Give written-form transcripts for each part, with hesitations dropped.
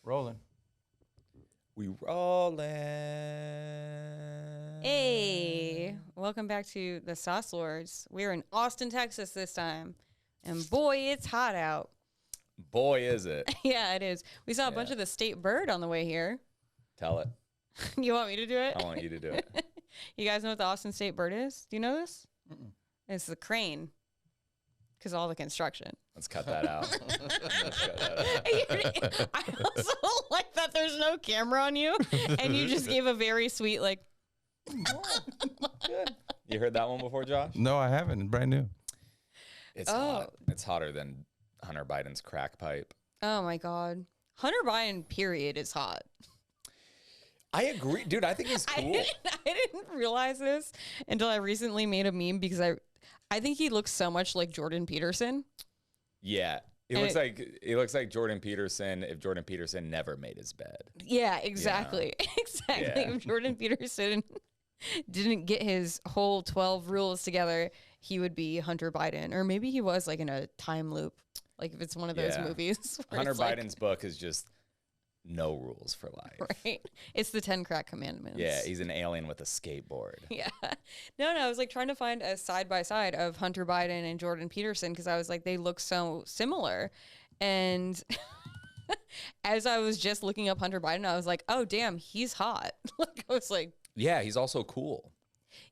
Rolling. We rollin'. Hey, welcome back to the Sauce Lords. We're in Austin, Texas this time. And boy, it's hot out. Boy, is it. Yeah, it is. We saw a bunch of the state bird on the way here. Tell it. You want me to do it? I want you to do it. You guys know what the Austin state bird is? Do you know this? It's the crane. Because all the construction. Let's cut that out. I also like that there's no camera on you. And you just gave a very sweet, like. Good. You heard that one before, Josh? No, I haven't. It's brand new. It's hot. It's hotter than Hunter Biden's crack pipe. Oh, my God. Hunter Biden, period, is hot. I agree. Dude, I think he's cool. I didn't realize this until I recently made a meme because I think he looks so much like Jordan Peterson. Yeah. He looks like Jordan Peterson if Jordan Peterson never made his bed. Yeah, exactly. You know? Exactly. Yeah. If Jordan Peterson didn't get his whole 12 rules together, he would be Hunter Biden. Or maybe he was like in a time loop. Like if it's one of those movies. Hunter Biden's book is just no rules for life. Right. It's the 10 crack commandments. Yeah, he's an alien with a skateboard. Yeah. No, I was like trying to find a side by side of Hunter Biden and Jordan Peterson because I was like, they look so similar. And as I was just looking up Hunter Biden, I was like, oh, damn, he's hot. Like I was like, yeah, he's also cool.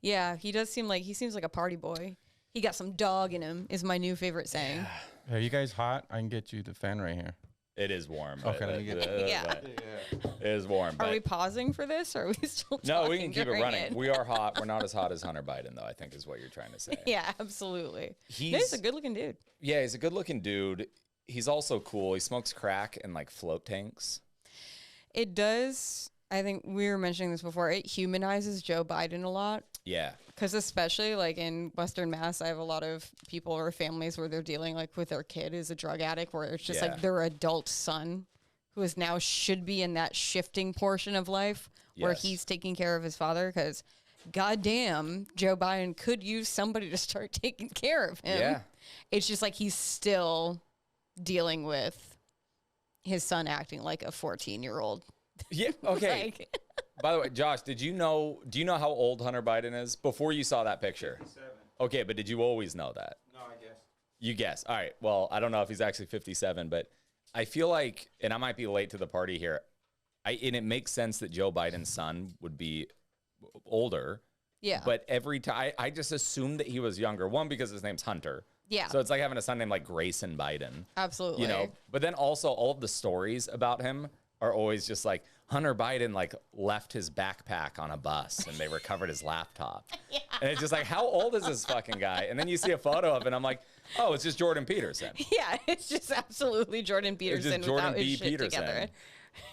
yeah, he seems like a party boy. He got some dog in him is my new favorite saying. Are you guys hot? I can get you the fan right here. It is warm. Okay, let me get it. Yeah. It is warm. Are we pausing for this or are we still talking? No, we can keep it during running. We are hot. We're not as hot as Hunter Biden, though, I think is what you're trying to say. Yeah, absolutely. He's He's a good looking dude. Yeah, he's a good looking dude. He's also cool. He smokes crack in like float tanks. It does. I think we were mentioning this before. It humanizes Joe Biden a lot. Yeah. Because especially like in Western Mass, I have a lot of people or families where they're dealing like with their kid is a drug addict, where it's just like their adult son who is now should be in that shifting portion of life where he's taking care of his father. Because goddamn, Joe Biden could use somebody to start taking care of him. Yeah. It's just like he's still dealing with his son acting like a 14-year-old. Yeah. Okay. Like, By the way, Josh, do you know how old Hunter Biden is before you saw that picture? 57. Okay, but did you always know that? No, I guess. You guess. All right. Well, I don't know if he's actually 57, but I feel like, and I might be late to the party here, and it makes sense that Joe Biden's son would be older. yeah. But every time, I just assumed that he was younger. One, because his name's Hunter. Yeah. So it's like having a son named like Grayson Biden. Absolutely. You know, but then also all of the stories about him are always just like Hunter Biden like left his backpack on a bus and they recovered his laptop. Yeah. And it's just like, how old is this fucking guy? And then you see a photo of it and I'm like, oh, it's just Jordan Peterson. Yeah, it's just absolutely Jordan Peterson Jordan without his B. shit Peterson. together.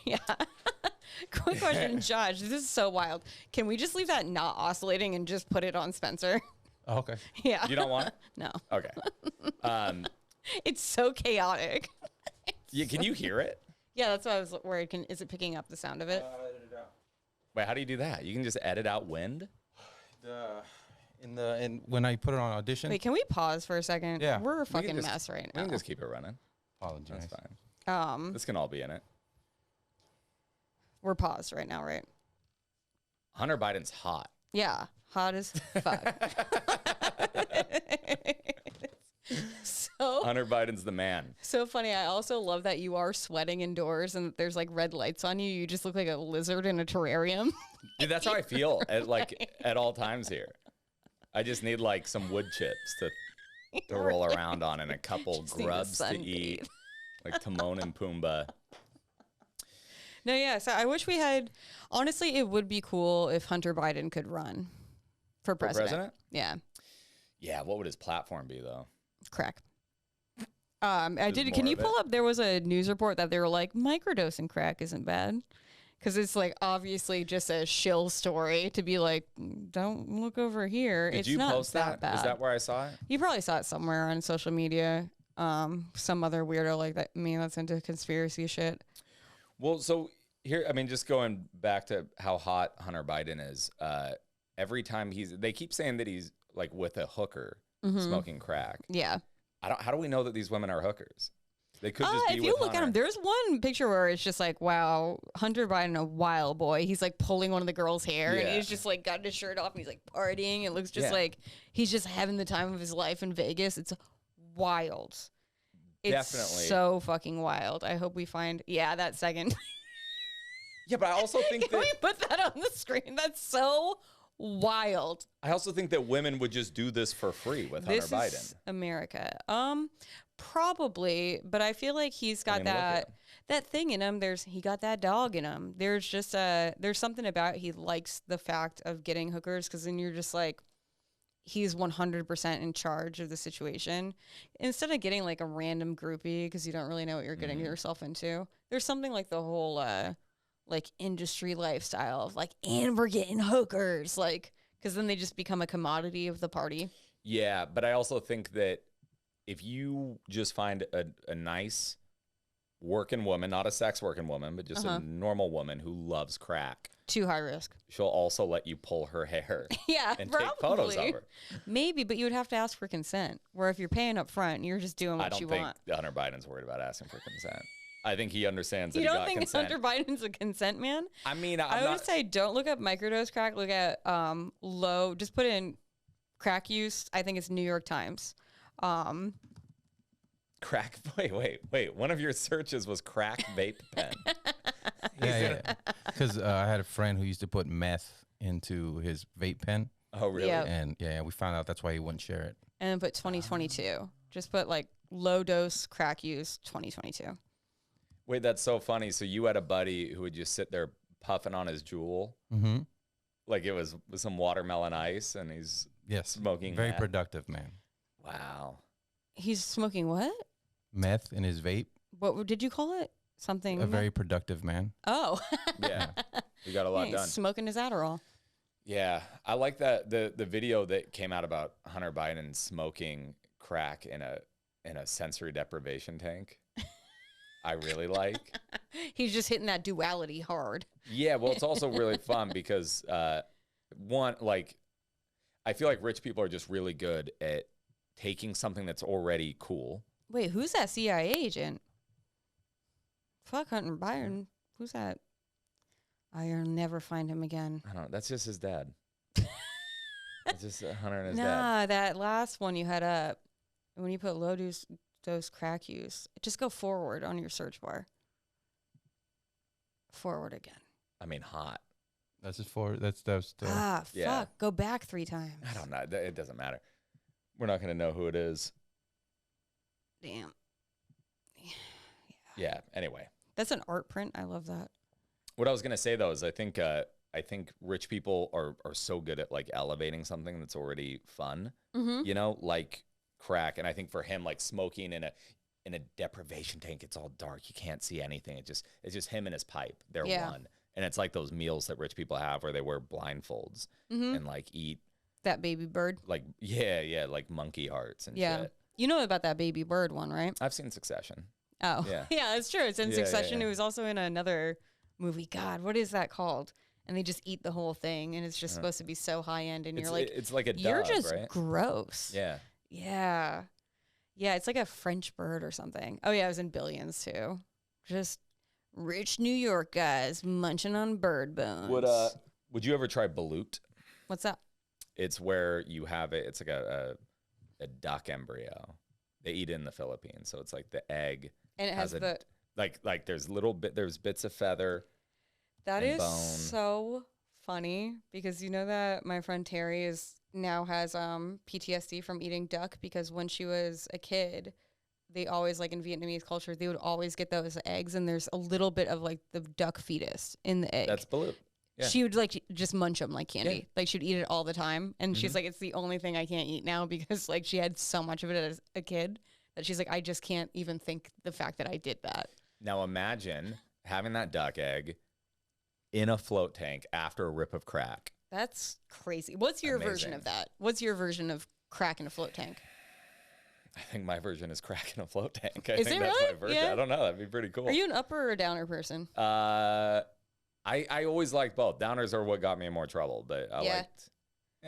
Yeah. Quick question, Josh. This is so wild. Can we just leave that not oscillating and just put it on Spencer? Oh, okay. Yeah. You don't want it? No. Okay. It's so chaotic. Can you hear it? Yeah, that's why I was worried. Is it picking up the sound of it? Wait, how do you do that? You can just edit out wind? When I put it on audition. Wait, can we pause for a second? Yeah. We're a We can fucking just- mess right We now. can just keep it running. Apologize. That's fine. This can all be in it. We're paused right now, right? Hunter Biden's hot. Yeah. Hot as fuck. So Hunter Biden's the man. so funny. I also love that you are sweating indoors and that there's like red lights on you. You just look like a lizard in a terrarium. Dude, that's how I feel at all times here. I just need like some wood chips to roll around on and a couple Just need to grubs to sunbathe. eat. Like Timon and Pumbaa. No, yeah. So I wish we had. Honestly, it would be cool if Hunter Biden could run for president. president? Yeah, Yeah, what would his platform be though? crack. I did. more Can you of it? pull up? There was a news report that they were like microdosing crack isn't bad. Because it's like obviously just a shill story to be like, don't look over here. Did it's you not post that? bad. Is that where I saw it? You probably saw it somewhere on social media. Some other weirdo like that. Me that's into conspiracy shit. Well, so here, I mean, just going back to how hot Hunter Biden is. Every time they keep saying that he's like with a hooker smoking crack. Yeah. How do we know that these women are hookers? They could just be if with you look at Hunter. him, there's one picture where it's just like, wow, Hunter Biden, a wild boy. He's like pulling one of the girl's hair, and Yeah. he's just like got his shirt off, and he's like partying. It looks just Yeah. like he's just having the time of his life in Vegas. It's wild. It's Definitely. so fucking wild. I hope we find that second. Yeah, but I also think Can that we put that on the screen? That's so wild. I also think that women would just do this for free with Hunter This Biden. is America. Probably, but I feel like he's got mean, look at that thing in him. He got that dog in him. There's just there's something about he likes the fact of getting hookers, because then you're just like, he's 100% in charge of the situation instead of getting like a random groupie because you don't really know what you're getting yourself into. There's something like the whole like industry lifestyle of like, and we're getting hookers, like, because then they just become a commodity of the party. Yeah, but I also think that if you just find a nice working woman, not a sex working woman, but just a normal woman who loves crack, Too high risk. she'll also let you pull her hair Yeah, and probably. take photos of her. Maybe, but you would have to ask for consent. Where if you're paying up front, you're just doing I what don't you think want. Hunter Biden's worried about asking for consent. I think he understands that You he don't got think consent. Hunter Biden's a consent man? I mean, I I'm would not. say don't look up microdose crack. Look at low. Just put in crack use. I think it's New York Times. Crack. Wait. One of your searches was crack vape pen. Yeah. Because I had a friend who used to put meth into his vape pen. Oh, really? Yeah. And we found out that's why he wouldn't share it. And then put 2022. Just put like low dose crack use 2022. Wait, that's so funny. So you had a buddy who would just sit there puffing on his jewel, Mm-hmm. like it was some watermelon ice, and he's Yes. smoking Very meth. productive, man. Wow. He's smoking what? Meth in his vape. What did you call it? Something. A very productive man. Oh. Yeah, you got a lot He's done. smoking his Adderall. Yeah, I like that the video that came out about Hunter Biden smoking crack in a sensory deprivation tank. I really like. He's just hitting that duality hard. Yeah, well, it's also really fun because one, like, I feel like rich people are just really good at taking something that's already cool. Wait, who's that CIA agent? Fuck Hunter Biden. Who's that? I'll never find him again. I don't know. That's just his dad. It's just Hunter and his dad. Nah, that last one you had up, when you put low dose crack use, just go forward on your search bar. Forward again. I mean, hot. That's just for that's the Fuck. Yeah. Go back 3 times. I don't know. It doesn't matter. We're not going to know who it is. Damn. Yeah. Anyway, That's an art print. I love that. what I was going to say though is I think rich people are so good at like elevating something that's already fun. Mm-hmm. You know, like crack. And I think for him, like smoking in a deprivation tank, it's all dark. You can't see anything. It's just him and his pipe. They're Yeah. one. And it's like those meals that rich people have where they wear blindfolds Mm-hmm. and like eat That baby bird. like like monkey hearts and Yeah. shit. You know about that baby bird one, right? I've seen Succession. Oh, Yeah. yeah, it's true. It's in Yeah, Succession. yeah. It was also in another movie. God, what is that called? And they just eat the whole thing, and it's just supposed to be so high end. And you're like, it's like a you're dove, just right? gross. Yeah. Yeah. Yeah, it's like a French bird or something. Oh, yeah, it was in Billions, too. Just rich New York guys munching on bird bones. Would you ever try balut? What's that? It's where you have it. It's like a duck embryo. They eat it in the Philippines, so it's like the egg. And it has the... Like there's there's bits of feather. That and is bone. so funny because you know that my friend Terry now has PTSD from eating duck because when she was a kid, they always, like in Vietnamese culture, they would always get those eggs and there's a little bit of like the duck fetus in the egg. That's balut. Yeah. She would like just munch them like candy. Yeah. Like she'd eat it all the time. And Mm-hmm. she's like, it's the only thing I can't eat now because like she had so much of it as a kid that she's like, I just can't even think the fact that I did that. Now imagine having that duck egg in a float tank after a rip of crack. That's crazy. What's your version Amazing. of that? What's your version of crack in a float tank? I think my version is crack in a float tank. I Is think it that's really? my version. Yeah. I don't know. That'd be pretty cool. Are you an upper or a downer person? I always liked both. Downers are what got me in more trouble, but Yeah.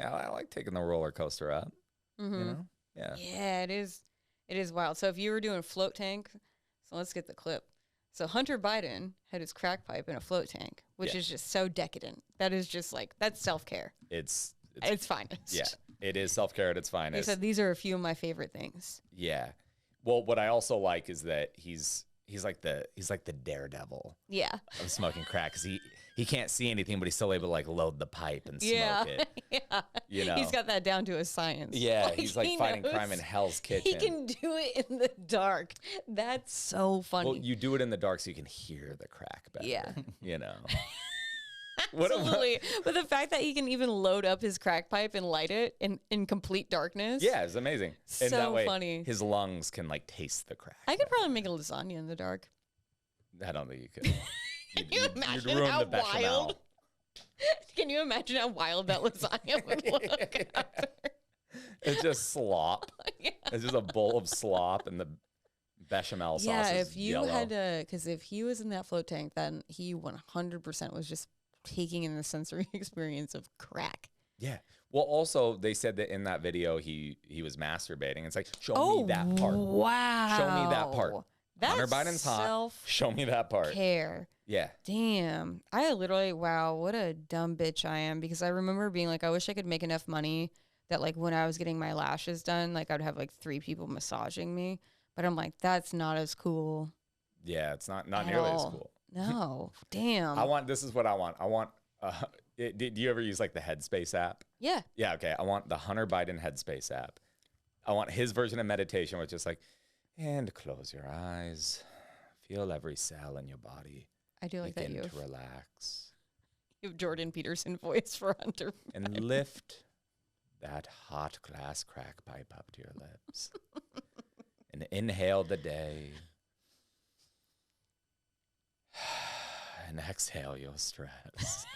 I like taking the roller coaster up. Mm-hmm. You know? Yeah. Yeah, it is. It is wild. So if you were doing float tank, So let's get the clip. So Hunter Biden had his crack pipe in a float tank, which is just so decadent. That is just like, that's self-care. It's finest. Yeah, it is self-care at its finest. He said, these are a few of my favorite things. Yeah. Well, what I also like is that he's like the daredevil of smoking crack, because he can't see anything, but he's still able to like load the pipe and smoke it. Yeah. You know, he's got that down to a science. Yeah, he's like fighting knows crime in Hell's Kitchen. He can do it in the dark. That's so funny. Well, you do it in the dark so you can hear the crack better. Yeah. You know. Absolutely. But the fact that he can even load up his crack pipe and light it in complete darkness. Yeah, it's amazing. So and that way, funny. his lungs can like taste the crack. I could probably make a lasagna in the dark. I don't think you could. Can you imagine you'd ruin how the bechamel. wild? Can you imagine how wild that lasagna would look after? It's just slop. Yeah. It's just a bowl of slop, and the bechamel sauce Yeah, is if you yellow. had to, because if he was in that float tank, then he 100% was just taking in the sensory experience of crack. Yeah. Well, also they said that in that video he was masturbating. It's like, show me that part. Wow. Show me that part. That's Hunter Biden's hot. Show me that part. Care. Yeah. Damn. I literally, wow, what a dumb bitch I am, because I remember being like, I wish I could make enough money that like when I was getting my lashes done, like I'd have like 3 people massaging me. But I'm like, that's not as cool. Yeah, it's not nearly as cool. No. Damn. This is what I want. I want, do you ever use like the Headspace app? Yeah. Yeah, okay. I want the Hunter Biden Headspace app. I want his version of meditation, which is like, and close your eyes. Feel every cell in your body. I do like begin that to relax. You have Jordan Peterson voice for Hunter. And lift that hot glass crack pipe up to your lips. And inhale the day. And exhale your stress.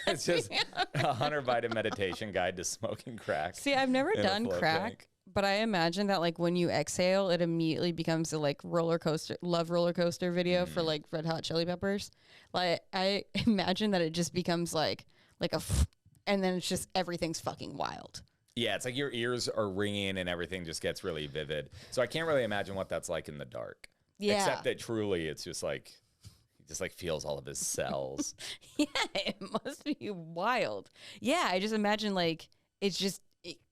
It's just a Hunter Biden meditation guide to smoking crack. See, I've never done crack, tank. but I imagine that like when you exhale, it immediately becomes a like roller coaster video for like Red Hot Chili Peppers. Like I imagine that it just becomes like and then it's just everything's fucking wild. Yeah, it's like your ears are ringing and everything just gets really vivid. So I can't really imagine what that's like in the dark. Yeah. Except that truly it's just like, he just like feels all of his cells. Yeah, it must be wild. Yeah, I just imagine like it's just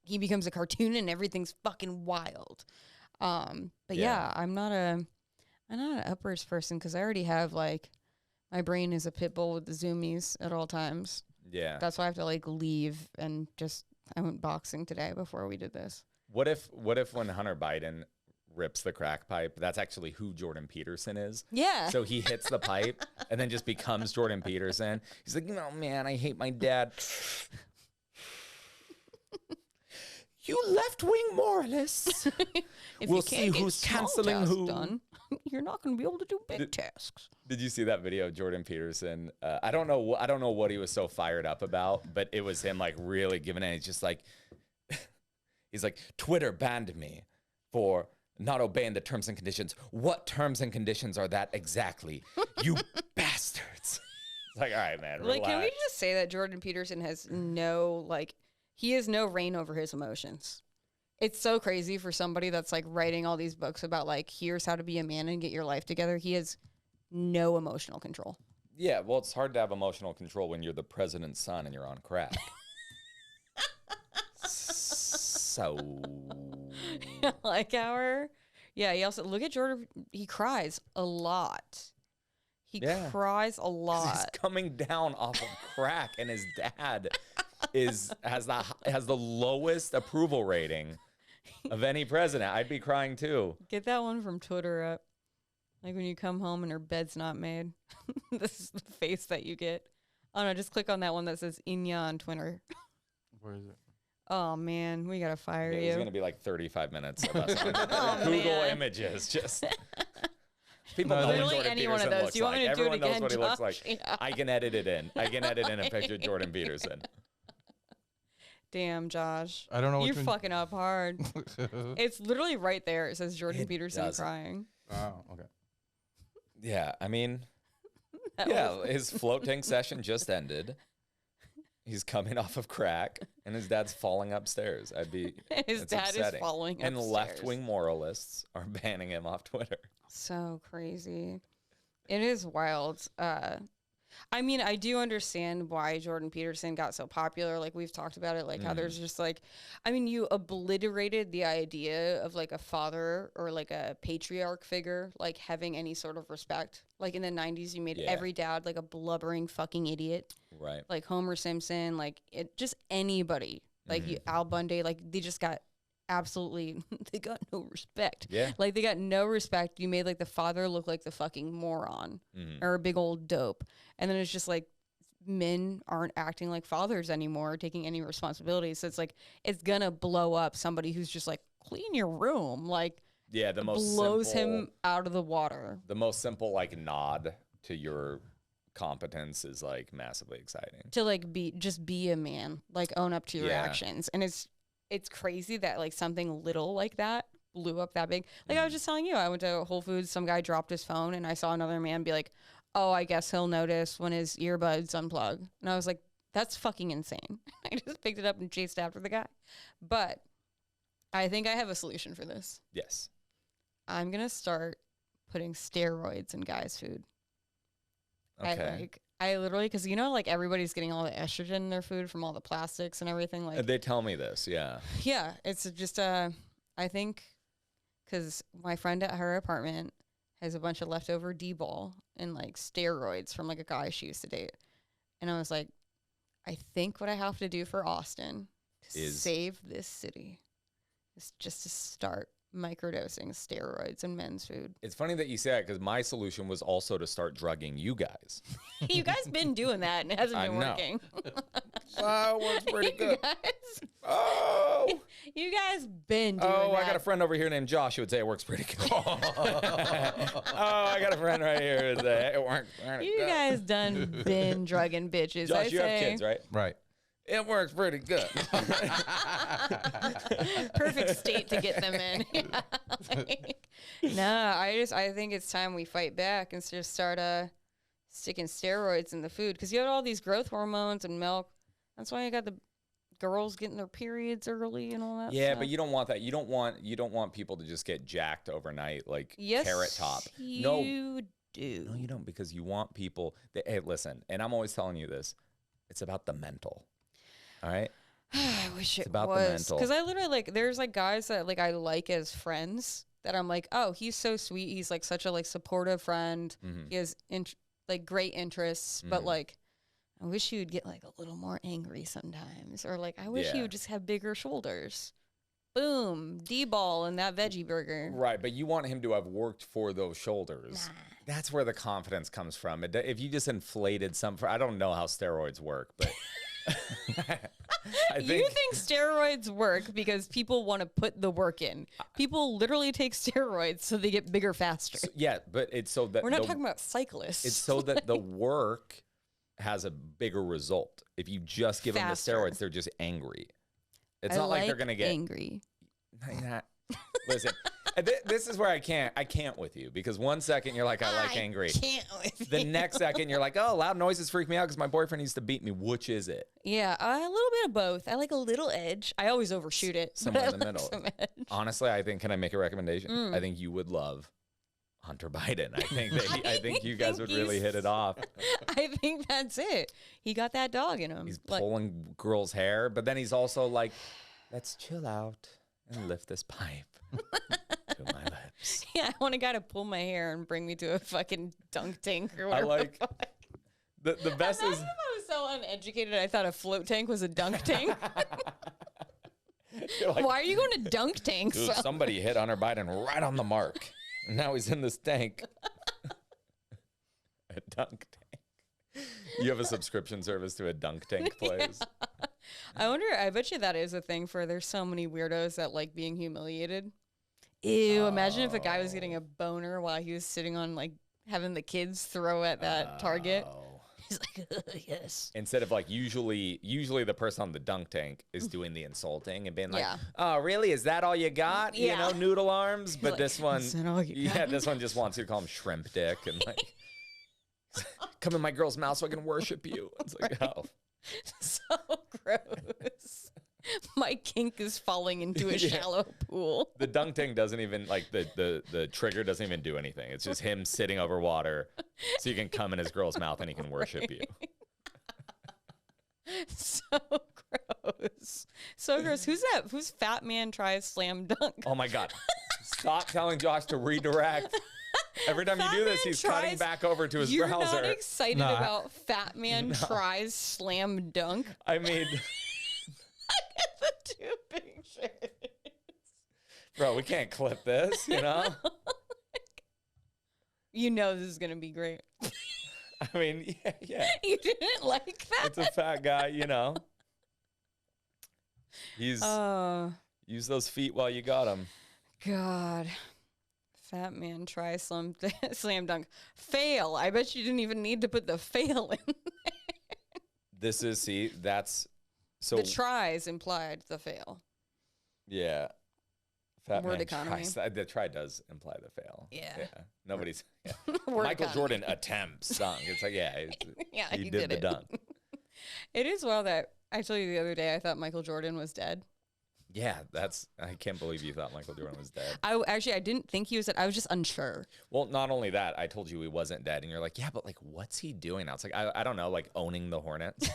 he becomes a cartoon and everything's fucking wild. But yeah, I'm not an uppers person because I already have like my brain is a pit bull with the zoomies at all times. Yeah. That's why I have to like leave and just I went boxing today before we did this. What if when Hunter Biden rips the crack pipe, that's actually who Jordan Peterson is? Yeah. So he hits the pipe and then just becomes Jordan Peterson. He's like, no, man, I hate my dad. You left-wing moralists. We'll see who's canceling who. Done, you're not going to be able to do big tasks. Did you see that video of Jordan Peterson? I don't know what he was so fired up about, but it was him like really giving it. He's just like, he's like, Twitter banned me for not obeying the terms and conditions. What terms and conditions are that exactly? You bastards. It's like, all right, man, relax. Like, can we just say that Jordan Peterson has he has no reign over his emotions. It's so crazy for somebody that's like writing all these books about like, here's how to be a man and get your life together. He has no emotional control. Yeah, well, it's hard to have emotional control when you're the president's son and you're on crack. So. Yeah, he also, look at Jordan. He cries a lot. He cries a lot. He's coming down off of crack and his dad has the lowest approval rating of any president. I'd be crying too. Get that one from Twitter up. Like when you come home and her bed's not made. This is the face that you get. Oh no, just click on that one that says Inya on Twitter. Where is it? Oh man, we gotta fire you. It's gonna be like 35 minutes of us on Google Images. Just people know what Jordan any one of Peterson those. looks You want like. me to do Everyone it knows again, what he looks like. Josh? Yeah. I can edit it in. I can edit in a picture of Jordan Peterson. Damn, Josh. I don't know. You're fucking up hard. It's literally right there. It says Jordan Peterson doesn't. crying. Oh, okay. Yeah, I mean, his float tank session just ended. He's coming off of crack, and his dad's falling upstairs. His dad upsetting. is falling upstairs. And left-wing moralists are banning him off Twitter. So crazy. It is wild. I mean, I do understand why Jordan Peterson got so popular. Like, we've talked about it, like how there's just like, I mean, you obliterated the idea of like a father or like a patriarch figure, like having any sort of respect. Like in the 90s, you made every dad like a blubbering fucking idiot. Right. Like Homer Simpson, like just anybody. Like Al Bundy, like they just got absolutely, they got no respect. Yeah. Like they got no respect. You made like the father look like the fucking moron or a big old dope. And then it's just like men aren't acting like fathers anymore, taking any responsibility. So it's like, it's gonna blow up somebody who's just like, clean your room. Like, yeah, the most blows simple, him out of the water. The most simple like nod to your competence is like massively exciting. To like be a man, like own up to your actions. And it's crazy that like something little like that blew up that big. Like I was just telling you, I went to Whole Foods, some guy dropped his phone and I saw another man be like, oh, I guess he'll notice when his earbuds unplug. And I was like, that's fucking insane. I just picked it up and chased after the guy. But I think I have a solution for this. Yes. I'm going to start putting steroids in guys' food. Okay. I literally, because you know, like everybody's getting all the estrogen in their food from all the plastics and everything. Like They tell me this, yeah. Yeah, it's just I think because my friend at her apartment has a bunch of leftover D-ball and like steroids from like a guy she used to date, and I was like, I think what I have to do for Austin to save this city is just to start microdosing steroids in men's food. It's funny that you say that because my solution was also to start drugging you guys. You guys been doing that and it hasn't been working. Wow, works pretty good. You guys been doing that. I got a friend over here named Josh who would say it works pretty good. I got a friend right here who would say it works pretty good. You guys done been drugging bitches. Josh, you have kids, right? Right. It works pretty good. Perfect state to get them in. I think it's time we fight back and just start sticking steroids in the food because you have all these growth hormones and milk. That's why you got the girls getting their periods early and all that. Yeah, stuff. but you don't want that. You don't want people to just get jacked overnight like Carrot Top. You do. No, you don't, because you want people that, hey, listen, and I'm always telling you this, it's about the mental. All right. I wish it's it about was the mental. because I literally like there's like guys that like I like as friends that I'm like, oh, he's so sweet. He's like such a like supportive friend. He has like great interests, but like I wish he would get like a little more angry sometimes, or like I wish he would just have bigger shoulders. Boom, D-ball and that veggie burger. Right, but you want him to have worked for those shoulders. Nah. That's where the confidence comes from. If you just inflated I don't know how steroids work, but. You think steroids work because people want to put the work in. People literally take steroids so they get bigger faster. Yeah, but it's so that we're not talking about cyclists. It's so that the work has a bigger result. If you just give them the steroids, they're just angry. It's not like they're gonna get angry. Listen, this is where I can't with you, because one second you're like, I like angry. Can't with you. The next second you're like, oh, loud noises freak me out because my boyfriend needs to beat me. Which is it? Yeah, a little bit of both. I like a little edge. I always overshoot it. Somewhere in the middle. Honestly, I think, can I make a recommendation? I think you would love Hunter Biden. I think you guys would really hit it off. I think that's it. He got that dog in him. He's pulling girls' hair, but then he's also like, let's chill out and lift this pipe to my lips. Yeah, I want a guy to pull my hair and bring me to a fucking dunk tank or whatever. The best is. If I was so uneducated, I thought a float tank was a dunk tank. Like, why are you going to dunk tanks? Dude, somebody hit Hunter Biden right on the mark. And now he's in this tank. A dunk tank. You have a subscription service to a dunk tank place. I bet you that is a thing for there's so many weirdos that like being humiliated. Ew, imagine if a guy was getting a boner while he was sitting on like having the kids throw at that target. He's like, yes. Instead of like usually the person on the dunk tank is doing the insulting and being like, oh, really? Is that all you got? You know, noodle arms. But like, this one, this one just wants you to call him shrimp dick and like, come in my girl's mouth so I can worship you. It's like, oh. So gross. My my kink is falling into a shallow pool. The dunk tank doesn't even, like, the trigger doesn't even do anything. It's just him sitting over water so you can come in his girl's mouth and he can worship you. So gross. So gross. Who's that? Who's fat man tries slam dunk? Oh, my God. Stop telling Josh to redirect. Every time you do this, he's cutting back over to his browser. You're not excited about fat man tries slam dunk? I mean... the two pictures. Bro, we can't clip this, you know? You know this is going to be great. I mean, yeah. You didn't like that? It's a fat guy, you know? He's... use those feet while you got them. God. Fat man tries slam dunk. Fail. I bet you didn't even need to put the fail in there. This is, see, that's... So the tries implied the fail. Yeah. Fat Word man economy. Tries. The try does imply the fail. Yeah. Nobody's... Yeah. Word Michael economy. Jordan attempts dunk. It's like, yeah. Yeah, he did the it. dunk. It is well that... I told you the other day I thought Michael Jordan was dead. Yeah, I can't believe you thought Michael Jordan was dead. I didn't think he was dead. I was just unsure. Well, not only that, I told you he wasn't dead. And you're like, yeah, but like, what's he doing now? It's like, I don't know, like owning the Hornets.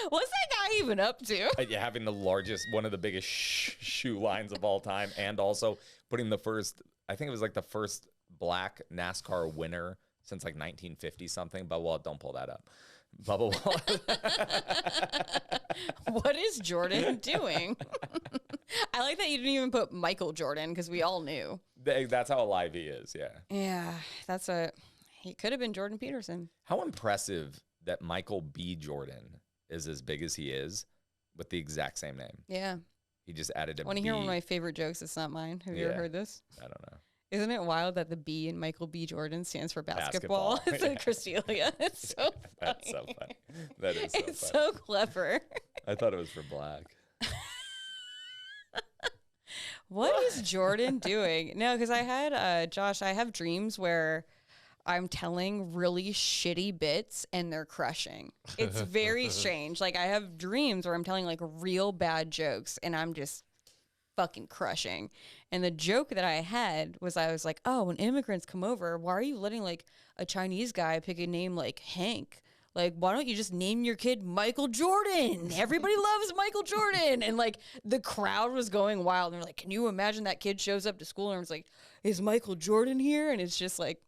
What's that guy even up to? Yeah, having the largest, one of the biggest shoe lines of all time, and also putting the first, I think it was like the first black NASCAR winner since like 1950 something. But well, don't pull that up. Bubble Wall. What is Jordan doing? I like that you didn't even put Michael Jordan because we all knew. That's how alive he is. Yeah. Yeah, he could have been Jordan Peterson. How impressive that Michael B. Jordan is as big as he is with the exact same name. Yeah. He just added a Want to B. hear one of my favorite jokes? It's not mine. Have you ever heard this? I don't know. Isn't it wild that the B in Michael B. Jordan stands for basketball? It's like Christelia. It's so funny. That's so funny. That is so It's funny. so clever. I thought it was for black. What is Jordan doing? No, because I had, Josh, I have dreams where I'm telling really shitty bits and they're crushing. It's very strange. Like I have dreams where I'm telling like real bad jokes and I'm just fucking crushing. And the joke that I had was I was like, oh, when immigrants come over, why are you letting like a Chinese guy pick a name like Hank? Like, why don't you just name your kid Michael Jordan? Everybody loves Michael Jordan. And like the crowd was going wild. And they're like, can you imagine that kid shows up to school and it's like, is Michael Jordan here? And it's just like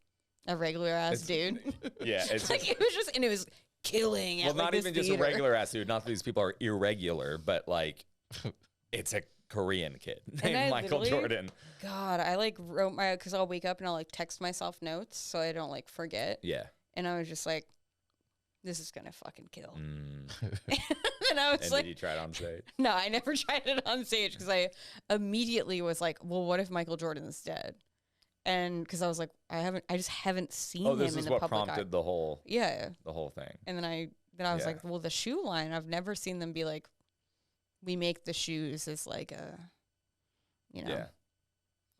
a regular ass dude. Yeah. It's like it was just, and it was killing. well, at, not like, even just a regular ass dude. Not that these people are irregular, but like it's a Korean kid named Michael Jordan. God, I like wrote because I'll wake up and I'll like text myself notes so I don't like forget. Yeah. And I was just like, this is gonna fucking kill. And I was And like, did you try it on stage? no, I never tried it on stage because I immediately was like, well, what if Michael Jordan is dead? And because I was like, I just haven't seen him in the public eye. Oh, this is what prompted the whole thing. And then I was like, well, the shoe line, I've never seen them be like, we make the shoes as like a,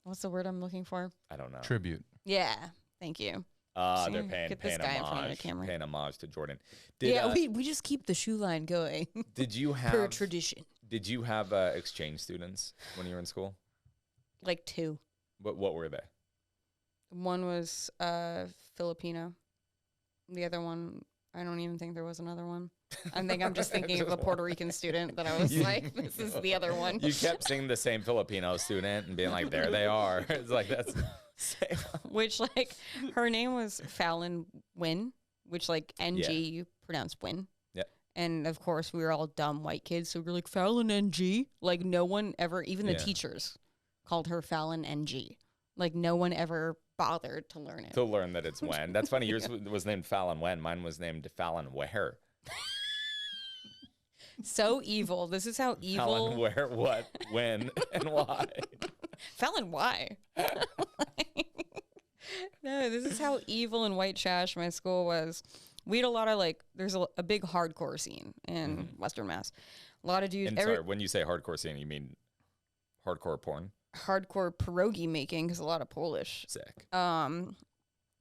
what's the word I'm looking for? I don't know. Tribute. Yeah, thank you. They're paying homage to Jordan. We just keep the shoe line going. Did you have per tradition? Did you have exchange students when you were in school? Like two. What were they? One was Filipino. The other one, I don't even think there was another one. I think I'm just thinking of a Puerto Rican student that I was like, this is the other one. You kept seeing the same Filipino student and being like, there they are. It's like, that's same. Which, like, her name was Fallon Wynn, which, like, NG, you pronounce Wynn. Yeah. And, of course, we were all dumb white kids, so we were like, Fallon NG. Like, no one ever, even the teachers, called her Fallon NG. Like, no one ever bothered to learn it. To learn that it's Wen. That's funny. Yours was named Fallon Wen. Mine was named Fallon Where. So evil. This is how evil. Fallon Where, what, when, and why. Fallon, why? No, this is how evil and white trash my school was. We had a lot of, like, there's a big hardcore scene in Western Mass. A lot of dudes. And sorry, when you say hardcore scene, you mean hardcore porn? Hardcore pierogi making, because a lot of Polish. Sick. No,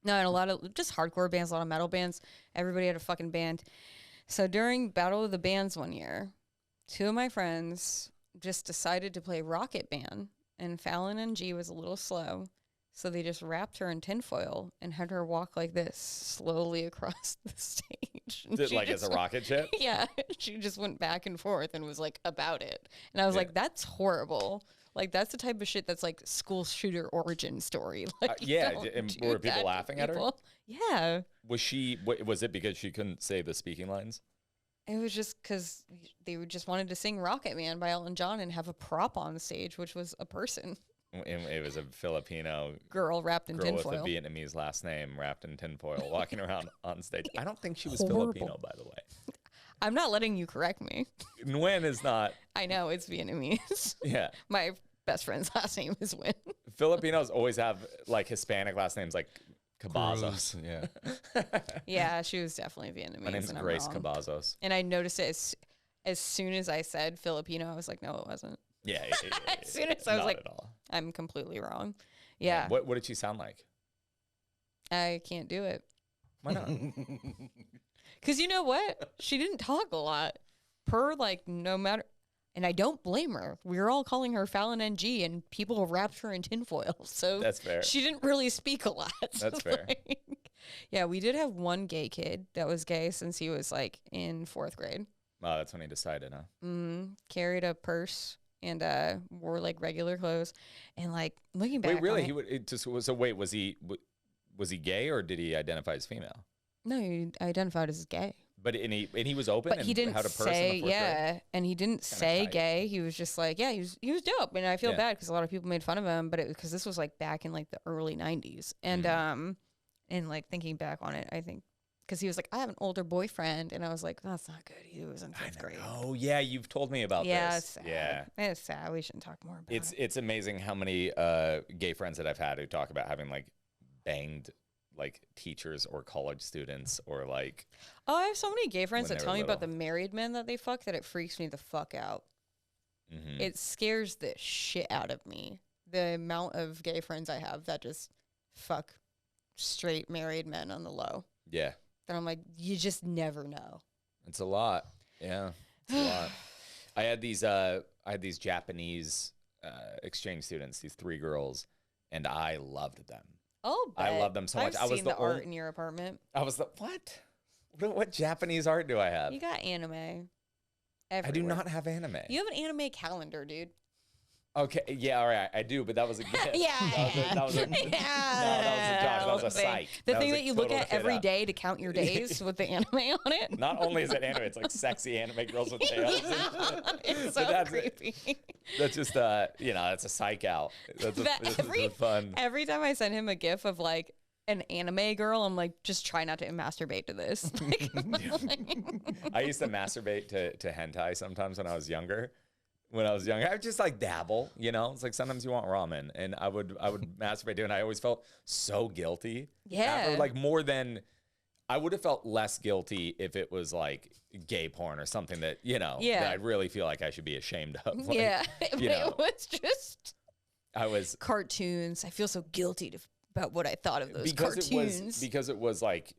and a lot of just hardcore bands, a lot of metal bands. Everybody had a fucking band. So during Battle of the Bands one year, two of my friends just decided to play Rocket Band, and Fallon and G was a little slow. So they just wrapped her in tinfoil and had her walk like this slowly across the stage. Like as a rocket ship? Yeah. She just went back and forth and was like about it. And I was like, that's horrible. Like, that's the type of shit that's like school shooter origin story. Like, yeah. And were people laughing at her? Yeah. Was it because she couldn't say the speaking lines? It was just because they just wanted to sing Rocket Man by Elton John and have a prop on the stage, which was a person. It was a Filipino girl wrapped in tinfoil. With a Vietnamese last name wrapped in tinfoil walking around on stage. I don't think she was Filipino, by the way. I'm not letting you correct me. Nguyen is not. I know, it's Vietnamese. Yeah. My best friend's last name is Nguyen. Filipinos always have like Hispanic last names like Cavazos. Yeah. Yeah, she was definitely Vietnamese. My name's Grace Cavazos. And I noticed it as soon as I said Filipino, I was like, no, it wasn't. Yeah. As soon as I was like, I'm completely wrong. Yeah. What did she sound like? I can't do it. Why not? Because you know what? She didn't talk a lot. No matter. And I don't blame her. We were all calling her Fallon NG, and people wrapped her in tinfoil. So that's fair. She didn't really speak a lot. That's fair. Yeah, we did have one gay kid that was gay since he was like in 4th grade. Oh, that's when he decided, huh? Carried a purse and wore like regular clothes, and like looking back. Wait, really? Wait, was he gay or did he identify as female? No, he identified as gay. But he was open. But he didn't say grade? And he didn't say gay. He was just like, yeah, he was dope, and I feel bad because a lot of people made fun of him, but because this was like back in like the early '90s, and and like thinking back on it, I think. Because he was like, I have an older boyfriend. And I was like, that's not good. He was in 5th grade. Oh, yeah. You've told me about this. It's sad. Yeah. It's sad. We shouldn't talk more about it. It's amazing how many gay friends that I've had who talk about having like banged like teachers or college students or like. Oh, I have so many gay friends that tell me about the married men that they fuck that it freaks me the fuck out. Mm-hmm. It scares the shit out of me. The amount of gay friends I have that just fuck straight married men on the low. Yeah. And I'm like, you just never know. It's a lot. Yeah. It's a lot. I had these Japanese exchange students, these 3 girls, and I loved them. Oh, I love them so much. I've seen the art in your apartment. I was what Japanese art do I have? You got anime. Everywhere. I do not have anime. You have an anime calendar, dude. Okay, yeah, all right, I do, but that was a gift. Yeah, that was a Josh. That was a psych. The thing that you look at every day to count your days with the anime on it. Not only is it anime, it's like sexy anime girls with tails. It's so creepy. That's just that's a psych out. That's fun. Every time I send him a gif of like an anime girl, I'm like, just try not to masturbate to this. I used to masturbate to hentai sometimes when I was younger. I would just like dabble, It's like sometimes you want ramen, and I would masturbate to it, and I always felt so guilty. Yeah. Like I would have felt less guilty if it was like gay porn or something that, that I really feel like I should be ashamed of. Like, it was just cartoons. I feel so guilty about what I thought of those cartoons. Because it was like,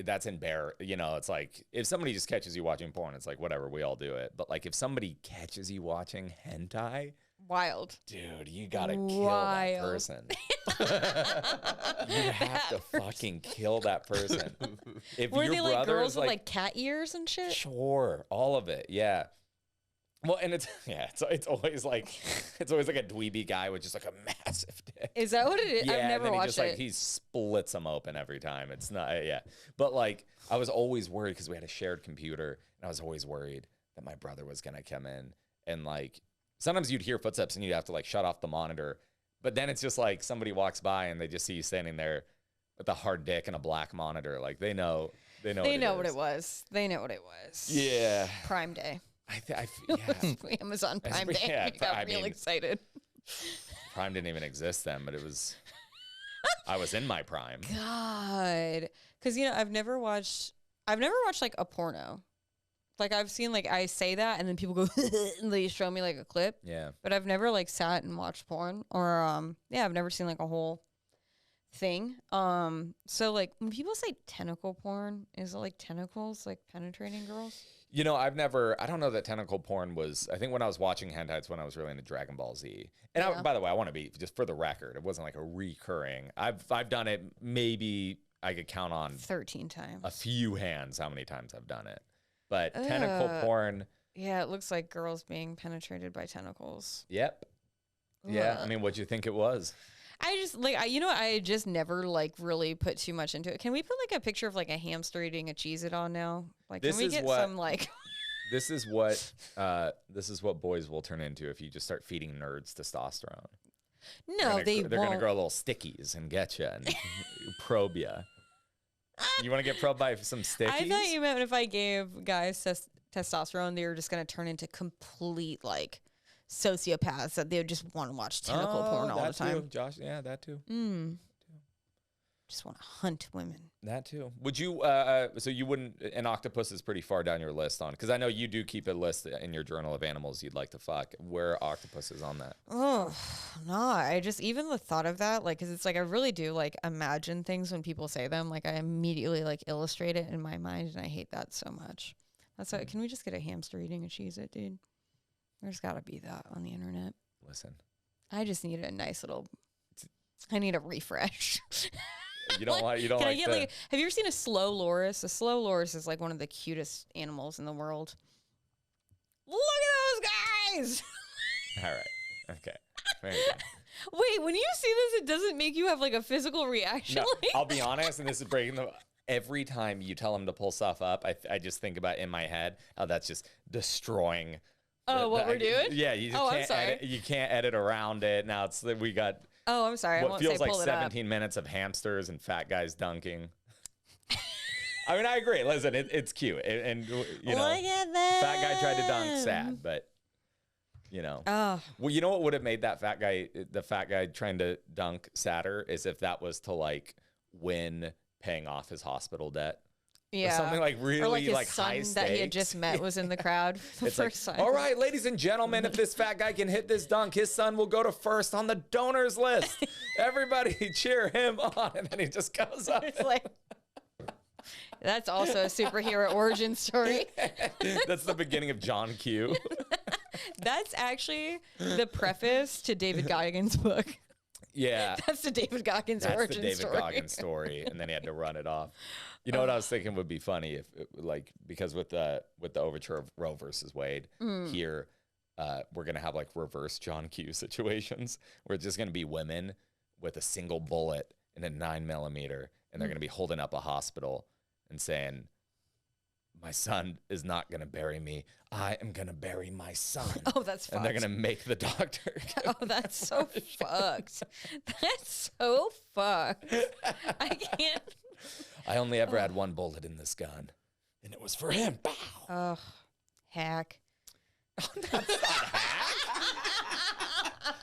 that's embarrassing. It's like if somebody just catches you watching porn, it's like, whatever, we all do it. But like if somebody catches you watching hentai, wild. Dude, you gotta kill that person. You have to fucking kill that person. If were they like girls with like cat ears and shit? Sure, all of it, yeah. Well, and it's always like a dweeby guy with just like a massive dick. Is that what it is? Yeah, I've never watched it. He splits them open every time. It's not, yeah. But like, I was always worried because we had a shared computer, and I was always worried that my brother was gonna come in and like. Sometimes you'd hear footsteps and you'd have to like shut off the monitor, but then it's just like somebody walks by and they just see you standing there with a hard dick and a black monitor. Like they know what it was. They know what it was. Yeah. Prime Day. Yeah. Amazon Prime Day. Yeah, I got real excited. Prime didn't even exist then, but it was. I was in my prime. God, because I've never watched like a porno. Like I've seen like I say that and then people go and they show me like a clip. Yeah. But I've never like sat and watched porn or I've never seen like a whole thing. So like when people say tentacle porn, is it like tentacles like penetrating girls? I don't know that tentacle porn was, I think when I was watching hentai, when I was really into Dragon Ball Z. And by the way, I want to be, just for the record, it wasn't like a recurring. I've done it, maybe I could count on 13 times. A few hands how many times I've done it. But tentacle porn. Yeah, it looks like girls being penetrated by tentacles. Yep. Yeah, I mean, what'd you think it was? I just I just never like really put too much into it. Can we put like a picture of like a hamster eating a Cheez-It on now? Like, can we get some like? This is what boys will turn into if you just start feeding nerds testosterone. No, they're gonna grow little stickies and get you and probe you. You want to get probed by some stickies? I thought you meant if I gave guys testosterone, they were just gonna turn into complete like sociopaths that they would just want to watch tentacle porn all the time. Too, Josh, yeah, that too. Just want to hunt women. That too. Would you? So you wouldn't? An octopus is pretty far down your list on, because I know you do keep a list in your journal of animals you'd like to fuck. Where are octopuses on that? Oh no! I just even the thought of that, like, because it's like I really do like imagine things when people say them. Like I immediately like illustrate it in my mind, and I hate that so much. That's why. Can we just get a hamster eating a Cheez-It, dude? There's got to be that on the internet. Listen, I just need a nice little. I need a refresh. You don't want. You don't. Can like I get like? Have you ever seen a slow loris? A slow loris is like one of the cutest animals in the world. Look at those guys. All right. Okay. Very good. Wait, when you see this, it doesn't make you have like a physical reaction. No, like I'll be honest, and this is breaking the. Every time you tell him to pull stuff up, I just think about in my head how that's just destroying. What we're doing? Yeah, you just can't. Edit, you can't edit around it. Now it's we got. Oh, I'm sorry. What feels like 17 minutes of hamsters and fat guys dunking. I mean, I agree. Listen, it's cute, and you know, fat guy tried to dunk, sad, but you know, well, you know what would have made that the fat guy trying to dunk sadder is if that was to like win paying off his hospital debt. Yeah, or something like really or like, his like son high stakes that he had just met was in the crowd. It's like, all right, ladies and gentlemen, if this fat guy can hit this dunk, his son will go to first on the donors list. Everybody cheer him on, and then he just goes up. It's like that's also a superhero origin story. That's the beginning of John Q. That's actually the preface to David Goggins' book. Yeah, that's the David Goggins origin story. That's the David Goggins story, and then he had to run it off. You know what I was thinking would be funny if, like, because with the overture of Roe versus Wade here, we're gonna have like reverse John Q situations where it's just gonna be women with a single bullet and a 9mm, and they're gonna be holding up a hospital and saying, "My son is not gonna bury me. I am gonna bury my son." Oh, that's fucked. And they're gonna make the doctor. Oh, that's so fucked. That's so fucked. I can't. I only ever had one bullet in this gun, and it was for him. Bow. Oh, hack. That's not hack.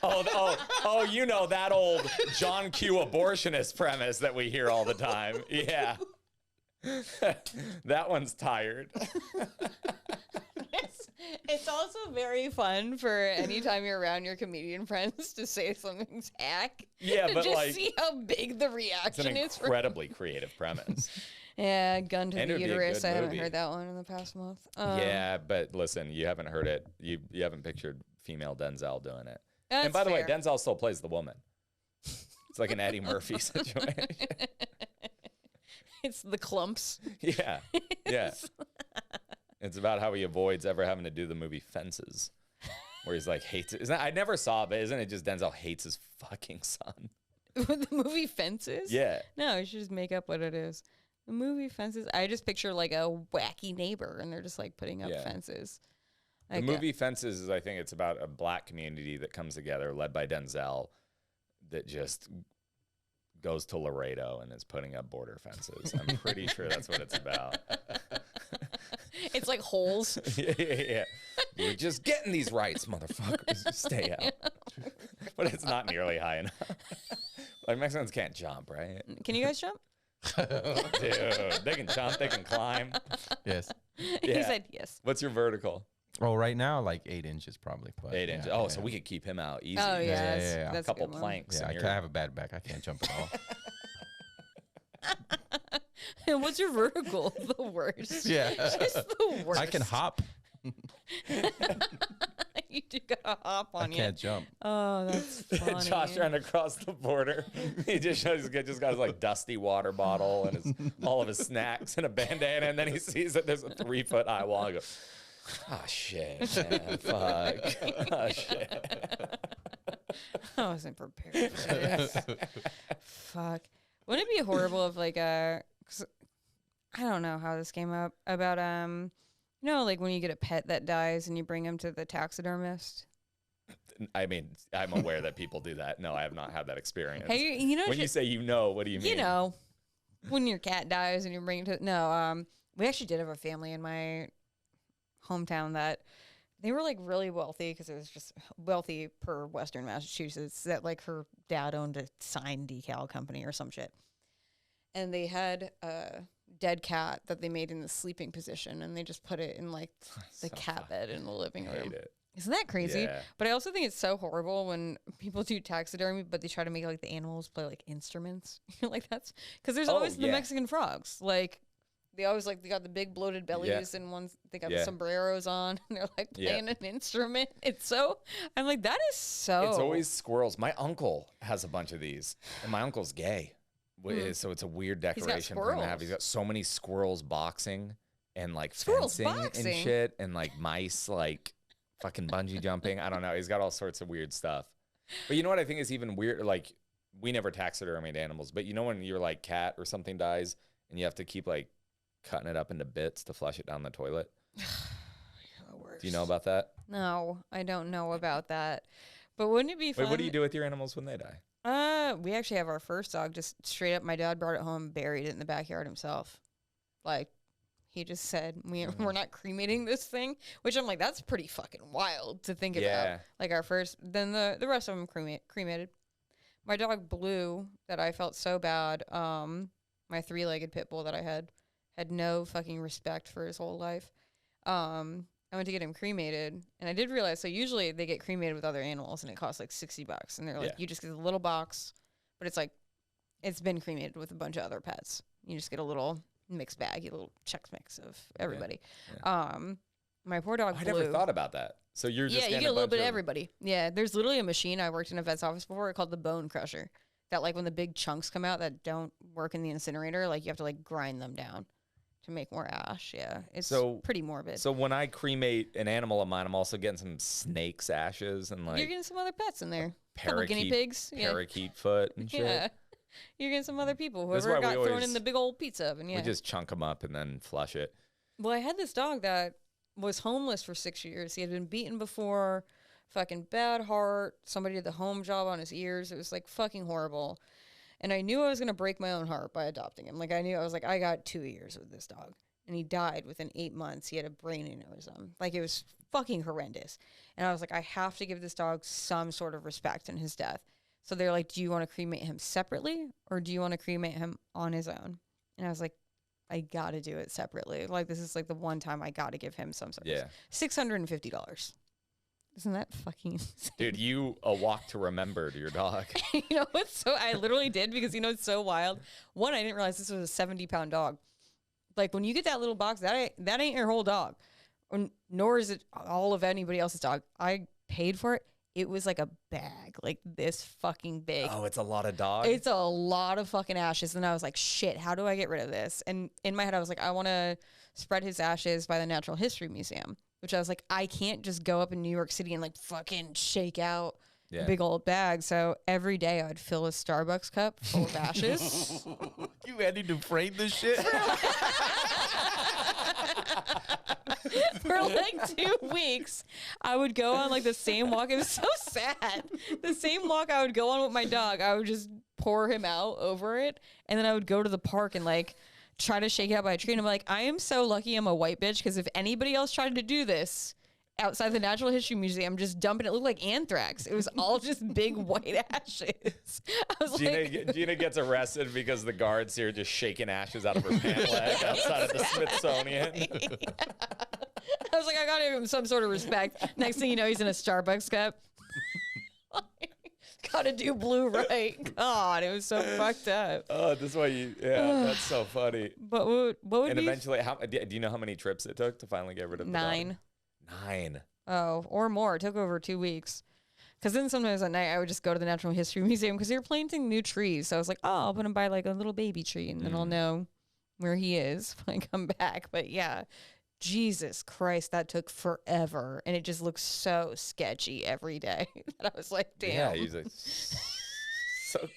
Oh, you know that old John Q abortionist premise that we hear all the time. Yeah. That one's tired. It's also very fun for anytime you're around your comedian friends to say something's hack. Yeah, but just like, see how big the reaction is. It's an incredibly creative premise. Yeah, gun to And the it would be a uterus. good I haven't movie. heard that one in the past month. Yeah, but listen, you haven't heard it. You haven't pictured female Denzel doing it. That's and by the way, fair. Denzel still plays the woman. It's like an Eddie Murphy situation. It's the clumps. Yeah, yeah. It's about how he avoids ever having to do the movie Fences, where he's like hates it. I never saw it, but isn't it just Denzel hates his fucking son? The movie Fences? Yeah. No, you should just make up what it is. The movie Fences. I just picture like a wacky neighbor, and they're just like putting up fences. The movie Fences is, I think it's about a black community that comes together, led by Denzel, that just goes to Laredo and is putting up border fences. I'm pretty sure that's what it's about. It's like holes. Yeah. You're just getting these rights, motherfuckers. Just stay out. But it's not nearly high enough. Like, Mexicans can't jump, right? Can you guys jump? Dude, they can jump, they can climb. Yes. Yeah. He said yes. What's your vertical? Oh, right now, like 8 inches probably. But 8 inches. So we could keep him out easy. Oh, yeah. Yeah. That's a couple good one. planks. Yeah, I have a bad back. I can't jump at all. And what's your vertical? The worst. Yeah. Just the worst. I can hop. You do gotta hop on you. I can't jump. Oh, that's funny. Josh trying to cross the border. He just got his like dusty water bottle and all of his snacks and a bandana, and then he sees that there's a 3-foot high wall. And goes, oh shit, man, fuck, oh shit. I wasn't prepared for this. Fuck. Wouldn't it be horrible if like 'cause I don't know how this came up about you know, like when you get a pet that dies and you bring him to the taxidermist. I mean, I'm aware that people do that. No, I have not had that experience. Hey, you know, when you say what do you mean? You know, when your cat dies and you bring it to we actually did have a family in my hometown that they were like really wealthy because it was just wealthy per Western Massachusetts that like her dad owned a sign decal company or some shit. And they had a dead cat that they made in the sleeping position and they just put it in like the cat bed in the living room. Isn't that crazy? Yeah. But I also think it's so horrible when people do taxidermy, but they try to make like the animals play like instruments. Like that's because there's always the Mexican frogs. Like they always like they got the big bloated bellies and ones they got the sombreros on and they're like playing an instrument. It's so I'm like that is so. It's always squirrels. My uncle has a bunch of these, and my uncle's gay. So it's a weird decoration for him to have. He's got so many squirrels boxing and like fencing and shit and like mice like fucking bungee jumping. I don't know. He's got all sorts of weird stuff. But you know what I think is even weird? Like we never taxidermied animals, but you know when your like cat or something dies and you have to keep like cutting it up into bits to flush it down the toilet? Do you know about that? No, I don't know about that. But wouldn't it be fun? Wait, what do you do with your animals when they die? We actually have our first dog just straight up. My dad brought it home, buried it in the backyard himself. Like, he just said, we're not cremating this thing, which I'm like, that's pretty fucking wild to think about. Like our first, then the rest of them cremated. My dog Blue, that I felt so bad, my 3-legged pit bull that I had no fucking respect for his whole life. I went to get him cremated, and I did realize, so usually they get cremated with other animals, and it costs like $60, and they're like, you just get a little box, but it's like, it's been cremated with a bunch of other pets. You just get a little mixed bag, a little Chex Mix of everybody. My poor dog Blue. I never thought about that. So you're just you get a little bit of everybody. Yeah, there's literally a machine. I worked in a vet's office before called the bone crusher. That like when the big chunks come out that don't work in the incinerator, like you have to like grind them down to make more ash. Yeah, it's pretty morbid. So when I cremate an animal of mine, I'm also getting some snake's ashes and like you're getting some other pets in there. Couple guinea pigs, parakeet foot and shit. Yeah, you're getting some other people. Whoever got thrown in the big old pizza oven. Yeah, we just chunk them up and then flush it. Well, I had this dog that was homeless for 6 years. He had been beaten before, fucking bad heart. Somebody did the home job on his ears. It was like fucking horrible. And I knew I was going to break my own heart by adopting him. Like, I was like, I got 2 years with this dog. And he died within 8 months. He had a brain aneurysm. Like, it was fucking horrendous. And I was like, I have to give this dog some sort of respect in his death. So they're like, do you want to cremate him separately? Or do you want to cremate him on his own? And I was like, I got to do it separately. Like, this is like the one time I got to give him some sort of $650. Isn't that fucking insane? Dude, a walk to remember to your dog. You know what's I literally did because, you know, it's so wild. One, I didn't realize this was a 70-pound dog. Like, when you get that little box, that ain't your whole dog. Nor is it all of anybody else's dog. I paid for it. It was like a bag, like this fucking big. Oh, it's a lot of dog? It's a lot of fucking ashes. And I was like, shit, how do I get rid of this? And in my head, I was like, I want to spread his ashes by the Natural History Museum. Which I was like, I can't just go up in New York City and like fucking shake out a big old bag. So every day I would fill a Starbucks cup full of ashes. You had to frame this shit? For like 2 weeks, I would go on like the same walk. It was so sad. The same walk I would go on with my dog, I would just pour him out over it. And then I would go to the park and like try to shake it out by a tree. And I'm like, I am so lucky I'm a white bitch because if anybody else tried to do this outside the Natural History Museum, just dumping it looked like anthrax. It was all just big white ashes. I was Gina gets arrested because the guards here just shaking ashes out of her pant leg outside of the Smithsonian. I was like, I gotta give him some sort of respect. Next thing you know, he's in a Starbucks cup. how to do blue right. God, it was so fucked up. Oh, this is why that's so funny. But what would And be eventually, do you know how many trips it took to finally get rid of the dog? 9? 9. Oh, or more. It took over 2 weeks. Because then sometimes at night I would just go to the Natural History Museum because they were planting new trees. So I was like, oh, I'll put him by like a little baby tree and then I'll know where he is when I come back. But yeah, Jesus Christ, that took forever. And it just looks so sketchy every day that I was like, damn. Yeah, he's like, so.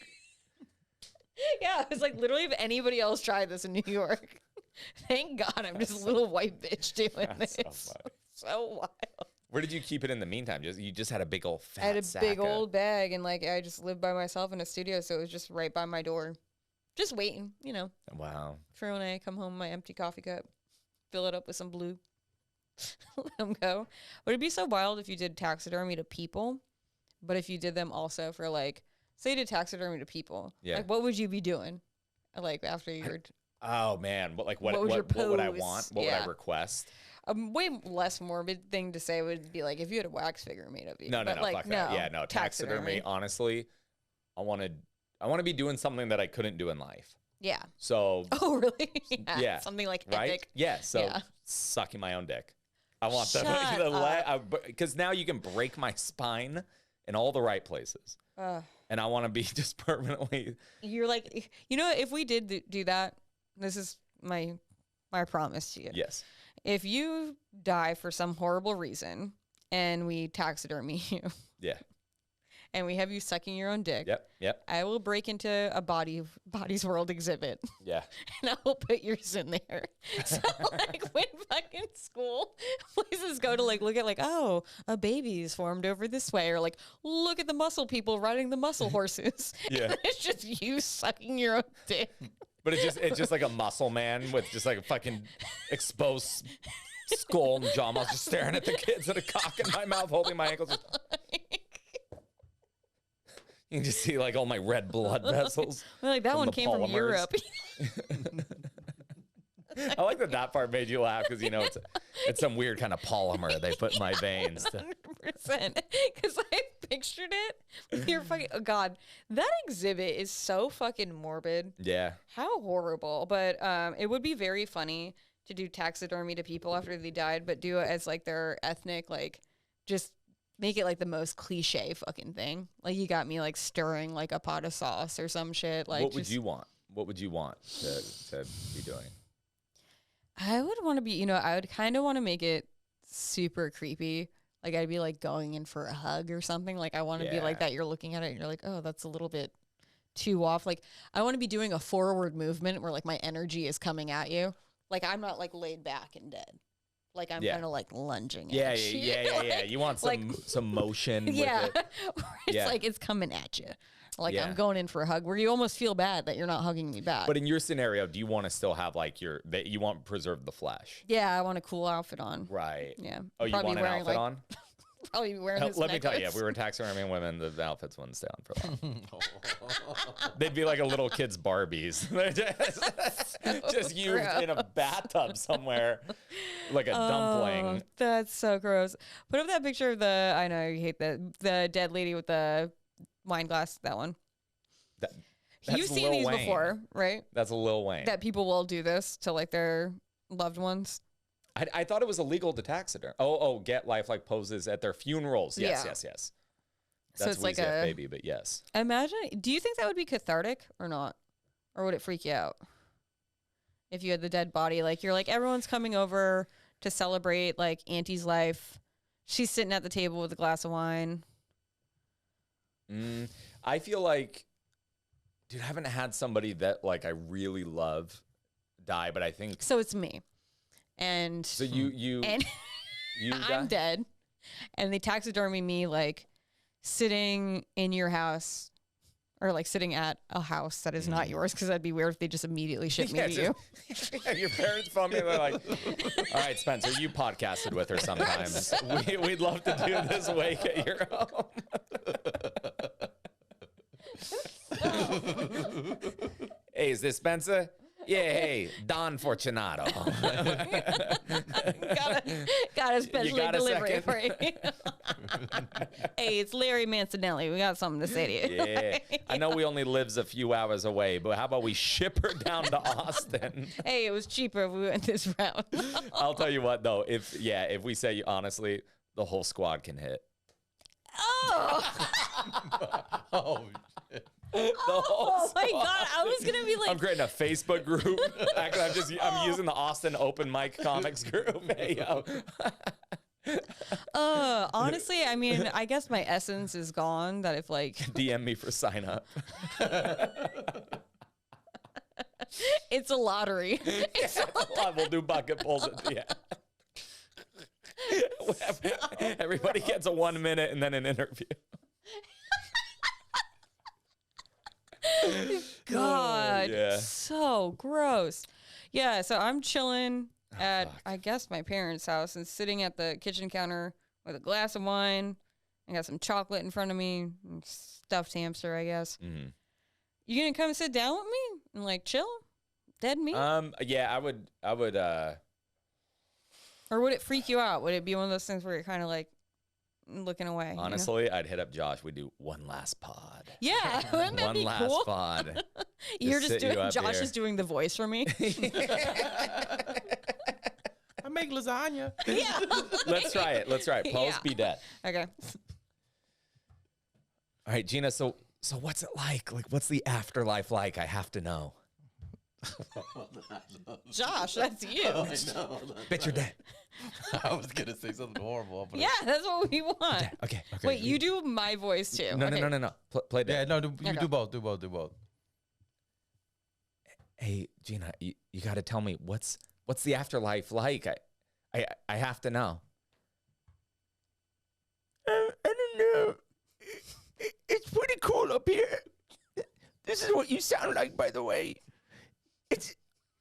Yeah, it was like literally if anybody else tried this in New York. Thank God I'm just a little white bitch doing this. So funny. So wild. Where did you keep it in the meantime? You just had a big old fat I had a sack big of- old bag, and like I just lived by myself in a studio, so it was just right by my door, just waiting, Wow. for when I come home, my empty coffee cup, fill it up with some blue, let them go. Would it be so wild if you did taxidermy to people, but if you did them also for like, say you did taxidermy to people, like what would you be doing, like after you're? Oh man, what was your what would I pose? want? What would I request? A way less morbid thing to say would be like if you had a wax figure made of you. No, but like, fuck that. Yeah, no, taxidermy. Honestly, I want to be doing something that I couldn't do in life. Yeah. So. Oh really? Yeah. Something like right? epic. Yeah. So sucking my own dick. I want because now you can break my spine in all the right places, and I want to be just permanently. You're like, if we did do that, this is my promise to you. Yes. If you die for some horrible reason and we taxidermy you. Yeah. And we have you sucking your own dick. Yep. I will break into a Body's World exhibit. Yeah. And I will put yours in there. So like when fucking school places go to like look at like, oh, a baby's formed over this way, or like look at the muscle people riding the muscle horses. Yeah. And it's just you sucking your own dick. But it's just like a muscle man with just like a fucking exposed skull and jaw muscle, just staring at the kids and a cock in my mouth, holding my ankles. You can just see like all my red blood vessels. Well, like that one came from polymers. Europe. I like that part made you laugh because it's some weird kind of polymer they put in my veins. 100%. Because I pictured it with your fucking. Oh God, that exhibit is so fucking morbid. Yeah. How horrible. But it would be very funny to do taxidermy to people after they died, but do it as like their ethnic, like just make it like the most cliche fucking thing. Like you got me like stirring like a pot of sauce or some shit. Like what would you want? What would you want to be doing? I would want to be, I would kind of want to make it super creepy. Like I'd be like going in for a hug or something. Like I want to be like that. You're looking at it and you're like, oh, that's a little bit too off. Like I want to be doing a forward movement where like my energy is coming at you. Like I'm not like laid back and dead. Like I'm kind of like lunging at you. Yeah. You want some motion with it. It's like it's coming at you. Like I'm going in for a hug where you almost feel bad that you're not hugging me back. But in your scenario, do you want to still have like that you want to preserve the flesh? Yeah, I want a cool outfit on. Right. Yeah. Oh, you want an outfit on? Probably be wearing this Let me necklace. tell you, if we were taxidermying women, the outfits wouldn't stay on for long. They'd be like a little kid's Barbies. They're just used in a bathtub somewhere, like a dumpling. That's so gross. Put up that picture of I know you hate the dead lady with the wine glass, that one. You've seen these before, right? That's a Lil Wayne. That people will do this to like their loved ones. I thought it was illegal to taxiderm. Get lifelike poses at their funerals. Yes. That's so it's like a baby, but yes. Imagine. Do you think that would be cathartic or not, or would it freak you out if you had the dead body? Like you're like everyone's coming over to celebrate like Auntie's life. She's sitting at the table with a glass of wine. I feel like, dude, I haven't had somebody that like I really love die, but I think so. It's me. And so you I'm dead, and they taxidermy me like sitting in your house, or like sitting at a house that is not yours, because that'd be weird if they just immediately ship me to you. Your parents phone me, they're like, "All right, Spencer, you podcasted with her sometimes. We'd love to do this wake at your home." Hey, is this Spencer? hey, Don Fortunato. got a special got a delivery second? for you. Hey, it's Larry Mancinelli. We got something to say to you. Yeah, I know we only lives a few hours away, but how about we ship her down to Austin? Hey, it was cheaper if we went this route. I'll tell you what, though, if we say honestly, the whole squad can hit. Oh. Oh, Oh my God! I was gonna be like, I'm creating a Facebook group. Actually, I'm using the Austin Open Mic Comics group. Hey, yo. Honestly, I mean, I guess my essence is gone. That if like DM me for sign up. it's a lottery. We'll do bucket pulls at the end. Everybody gets a 1 minute and then an interview. God, yeah. so gross. Yeah, so I'm chilling at I guess my parents' house and sitting at the kitchen counter with a glass of wine. I got some chocolate in front of me, stuffed hamster, I guess. Mm-hmm. You gonna come sit down with me and like chill, dead meat? Yeah, I would. Or would it freak you out? Would it be one of those things where you're kind of like looking away? Honestly, I'd hit up Josh. We do one last pod. Yeah, wouldn't that One be last cool? pod. You're Just just sit you doing. up Josh here. is doing the voice for me. I make lasagna. Yeah. Let's try it. Pose, Yeah. be dead. Okay. All right, Gina. So what's it like? Like, what's the afterlife like? I have to know. Josh, that's you. Bitch, you're dead. I was gonna say something horrible. But Yeah, that's what we want. Okay. Wait, you do my voice too. No, Okay. no. Play dead. yeah, no, you Okay. do both. Do both. Hey, Gina, you got to tell me what's the afterlife like? I have to know. I don't know. It's pretty cool up here. This is what you sound like, by the way.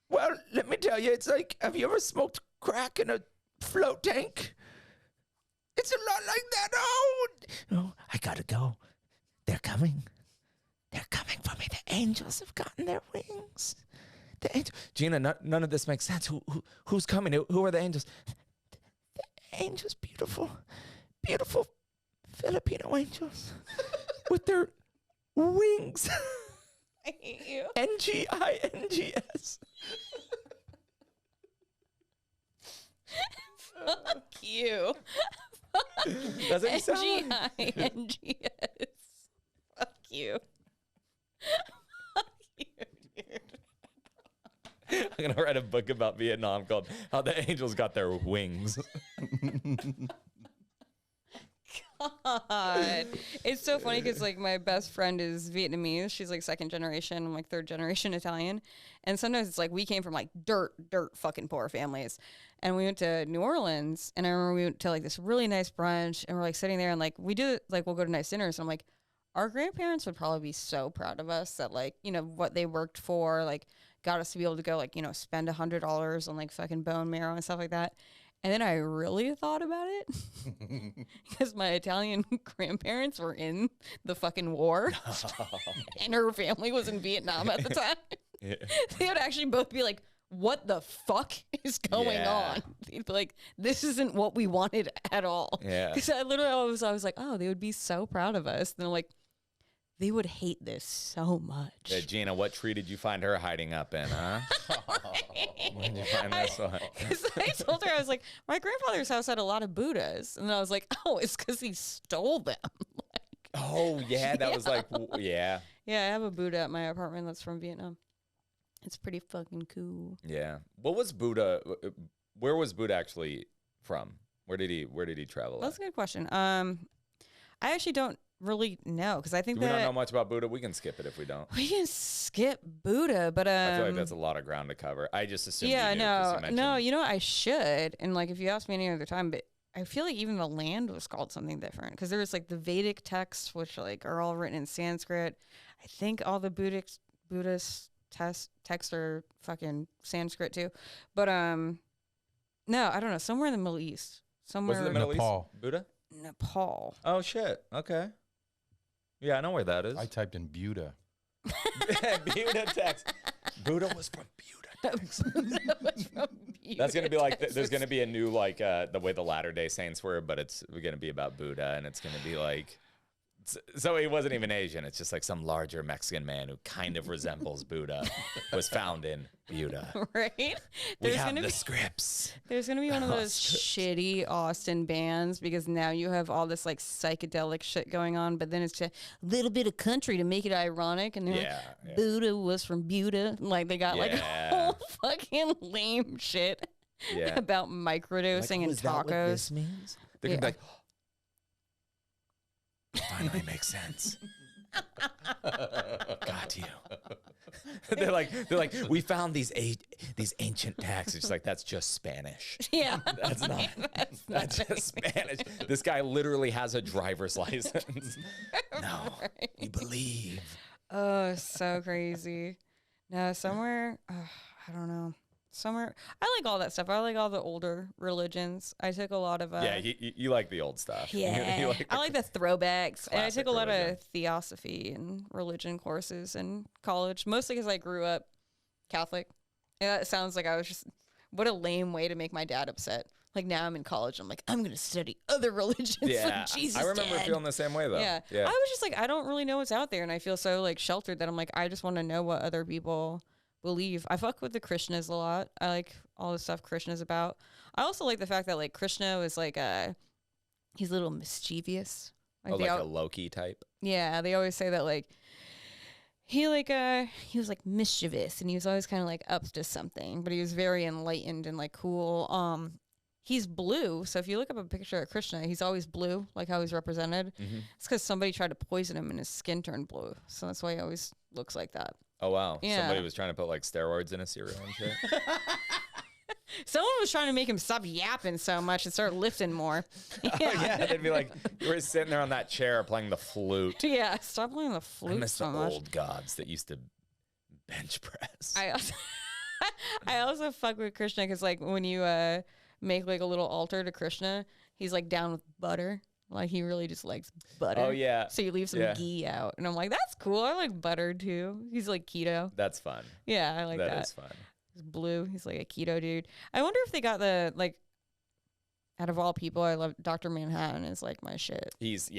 Well, let me tell you, it's like, have you ever smoked crack in a float tank? It's a lot like that. Oh, I gotta go. They're coming. They're coming for me. The angels have gotten their wings. The angels. Gina, none of this makes sense. Who's coming? Who are the angels? The angels, beautiful Filipino angels with their wings. I hate you. NGINGS. Fuck you. That's what you sound like. NGINGS. Fuck you. Fuck you, dude. I'm gonna write a book about Vietnam called "How the Angels Got Their Wings." God. It's so funny because like my best friend is Vietnamese. She's like second generation. I'm like third generation Italian. And sometimes it's like we came from like dirt fucking poor families. And we went to New Orleans and I remember we went to like this really nice brunch and we're like sitting there and like we'll go to nice dinners. And I'm like, our grandparents would probably be so proud of us that like, you know, what they worked for, like got us to be able to go like, you know, spend $100 on like fucking bone marrow and stuff like that. And then I really thought about it because my Italian grandparents were in the fucking war and her family was in Vietnam at the time. Yeah. They would actually both be like, what the fuck is going Yeah. on? They'd be like, this isn't what we wanted at all. Yeah. Because I was like, oh, they would be so proud of us. And I'm like, they would hate this so much. Gina, what tree did you find her hiding up in, huh? When did you find this one? Because I told her, I was like, my grandfather's house had a lot of Buddhas. And I was like, oh, it's because he stole them. Oh, yeah, that was like, yeah. Yeah, I have a Buddha at my apartment that's from Vietnam. It's pretty fucking cool. Yeah. What was Buddha? Where was Buddha actually from? Where did he travel? That's at? a good question. I actually don't really know because I think We that don't know much about Buddha. We can skip it if we don't. we can skip Buddha, but I feel like that's a lot of ground to cover. I just assumed. yeah, you knew 'cause you mentioned- no. You know, I should, and like if you ask me any other time, but I feel like even the land was called something different because there was like the Vedic texts, which like are all written in Sanskrit. I think all the Buddhist texts are fucking Sanskrit too, but no, I don't know. Somewhere in the Middle East, somewhere Was it the Middle Nepal. East? Buddha? Nepal. Oh shit. Okay. Yeah, I know where that is. I typed in Buddha. Buddha text. Buddha was from Buda. That's gonna be like there's gonna be a new like the way the Latter-day Saints were, but it's gonna be about Buddha, and it's gonna be like. So he wasn't even Asian. It's just like some larger Mexican man who kind of resembles Buddha was found in Buda. Right? We have the scripts. There's going to be one of those shitty Austin bands because now you have all this like psychedelic shit going on, but then it's a little bit of country to make it ironic. And they're like, Buddha was from Buda. Like they got like a whole fucking lame shit about microdosing and tacos. That what this means? They're going to be like, finally makes sense. Got you. they're like, we found these ancient texts. It's like, that's just Spanish. Yeah. That's just Spanish. This guy literally has a driver's license. No, we believe. Oh, so crazy. No, somewhere, I don't know. Somewhere, I like all that stuff. I like all the older religions. I took a lot of you like the old stuff. Yeah, You like I like the throwbacks. And I took a lot religion. of theosophy and religion courses in college, mostly because I grew up Catholic. And that sounds like I was just what a lame way to make my dad upset. Like now I'm in college, I'm like I'm gonna study other religions. Like, Jesus, I remember Dad. feeling the same way though. Yeah. I was just like I don't really know what's out there, and I feel so like sheltered that I'm like I just want to know what other people believe. I fuck with the Krishnas a lot. I like all the stuff Krishna's about. I also like the fact that like Krishna was like he's a little mischievous. Like, like a Loki type. Yeah, they always say that like he was like mischievous and he was always kind of like up to something, but he was very enlightened and like cool. He's blue, so if you look up a picture of Krishna, he's always blue, like how he's represented. Mm-hmm. It's because somebody tried to poison him and his skin turned blue, so that's why he always looks like that. Oh wow! Yeah. Somebody was trying to put like steroids in a cereal and shit. Someone was trying to make him stop yapping so much and start lifting more. Yeah, they'd be like, you were sitting there on that chair playing the flute. Yeah, stop playing the I flute miss so the much. old gods that used to bench press. I also fuck with Krishna because like when you make like a little altar to Krishna, he's like down with butter. Like he really just likes butter. Oh yeah. So you leave some ghee out, and I'm like, that's cool. I like butter too. He's like keto. That's fun. Yeah, I like that. That is fun. He's blue. He's like a keto dude. I wonder if they got the like. Out of all people, I love Dr. Manhattan is like my shit. He's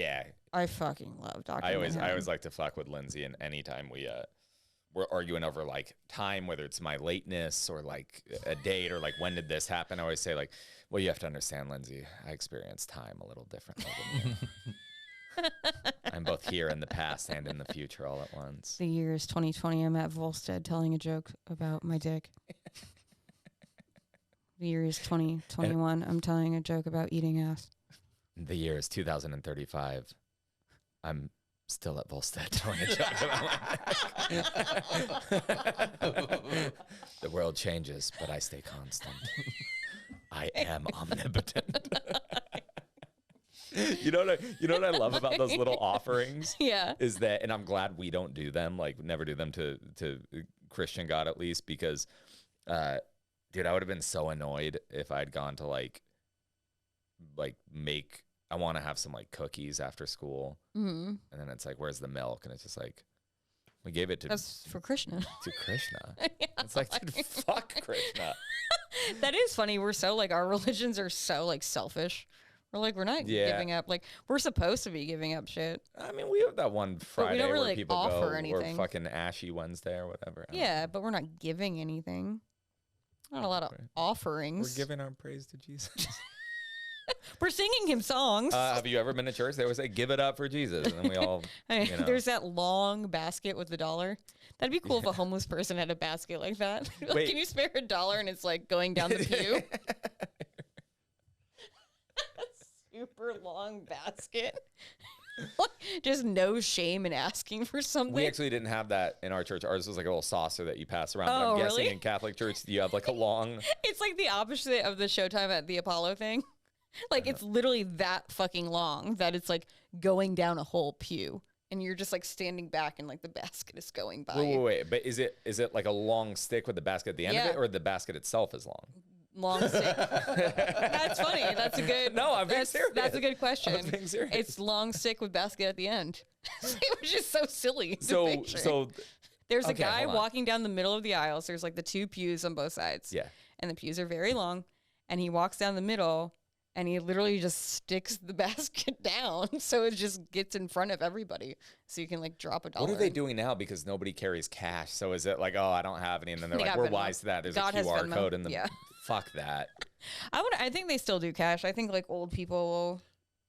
I fucking love Dr. I Manhattan. always like to fuck with Lindsay, and anytime we're arguing over like time, whether it's my lateness or like a date or like when did this happen, I always say like, well, you have to understand, Lindsay, I experience time a little differently than you. I'm both here in the past and in the future all at once. The year is 2020. I'm at Volstead telling a joke about my dick. The year is 2021. I'm telling a joke about eating ass. The year is 2035. I'm still at Volstead telling a joke about my dick. The world changes, but I stay constant. I am omnipotent. You know what I love about those little offerings? Yeah. Is that, and I'm glad we don't do them, like never do them to Christian God at least, because dude, I would have been so annoyed if I'd gone to like make, I want to have some like cookies after school. Mm-hmm. And then it's like, where's the milk? And it's just like, we gave it to That's for Krishna. To Krishna. Yeah, it's like, dude, fuck Krishna. That is funny. We're so like, our religions are so like selfish. We're like, we're not giving up. Like, we're supposed to be giving up shit. I mean, we have that one Friday don't really, where people like, offer go, anything. or fucking Ashy Wednesday or whatever. Yeah, but we're not giving anything. Not a lot of offerings. We're giving our praise to Jesus. We're singing him songs. Have you ever been to church? They always say, give it up for Jesus. And then we all, you know. There's that long basket with the $1. That'd be cool if a homeless person had a basket like that. Like, Wait. can you spare $1? And it's like going down the pew. Super long basket. Just no shame in asking for something. We actually didn't have that in our church. Ours was like a little saucer that you pass around. Oh, but I'm guessing really? in Catholic church, you have like a long. It's like the opposite of the Showtime at the Apollo thing. Like it's literally that fucking long that it's like going down a whole pew. And you're just like standing back and like the basket is going by. Wait. But is it like a long stick with the basket at the end of it, or the basket itself is long? Long stick. That's funny. That's a good. No, I'm being serious. That's a good question. I'm being serious. It's long stick with basket at the end, which is so silly. So There's a Okay, guy hold on. walking down the middle of the aisles. There's like the 2 pews on both sides. Yeah. And the pews are very long. And he walks down the middle and he literally just sticks the basket down. So it just gets in front of everybody. So you can like drop $1. What are they doing now? Because nobody carries cash. So is it like, oh, I don't have any, and then they're They like, got we're Venmo. wise to that. There's God a has QR Venmo. code in the. Yeah. Fuck that. I think they still do cash. I think like old people will,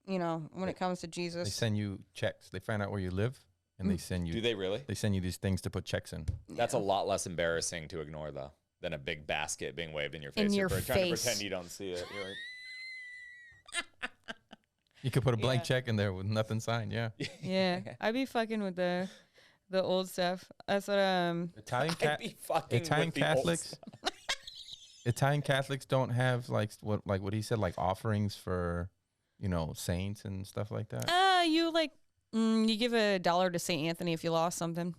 you know, when it comes to They Jesus. send you checks. They find out where you live, and they send you. Do they really? They send you these things to put checks in. That's a lot less embarrassing to ignore, though, than a big basket being waved in your face. In You're your trying to face. pretend you don't see it. You're like, You could put a blank Yeah. check in there with nothing signed. Yeah. Yeah. I'd be fucking with the old stuff. That's what Italian I'd be fucking Italian with the old Catholics. stuff. Italian Catholics don't have like what he said, like offerings for, you know, saints and stuff like that. you like you give $1 to St. Anthony if you lost something.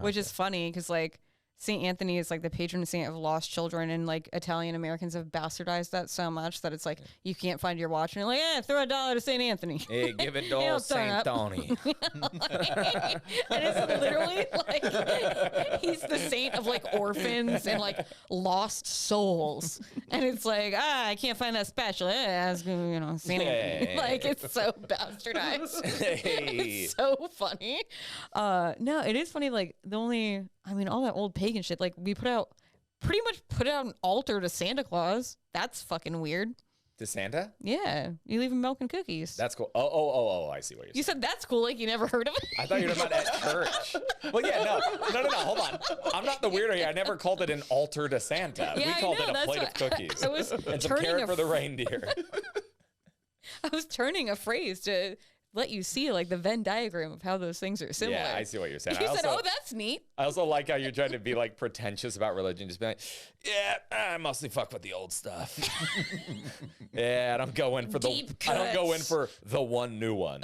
Which is funny because like St. Anthony is like the patron saint of lost children, and like Italian Americans have bastardized that so much that it's like you can't find your watch and you're like, yeah, throw $1 to St. Anthony. Hey, give it to He'll old turn Saint up. Tony. And it's literally like he's the saint of like orphans and like lost souls. And it's like, I can't find that spatula. Ask, you know, Saint Anthony. Hey. Like it's so bastardized. Hey. It's so funny. No, it is funny. Like all that old pagan shit. Like we pretty much put out an altar to Santa Claus. That's fucking weird. To Santa? Yeah, you leave him milk and cookies. That's cool. Oh, I see what you're saying. You said that's cool. Like you never heard of it. I thought you were talking about at church. Well, yeah, no, hold on. I'm not the weirdo here. I never called it an altar to Santa. Yeah, We I called know, it a that's plate what- of cookies I was and some turning carrot a for the reindeer. I was turning a phrase to let you see like the Venn diagram of how those things are similar. Yeah, I see what you're saying. You I said, also, "Oh, that's neat." I also like how you're trying to be like pretentious about religion. Just be like, yeah, I mostly fuck with the old stuff. Yeah, I don't go in for Deep I don't go in cuts. for the one new one.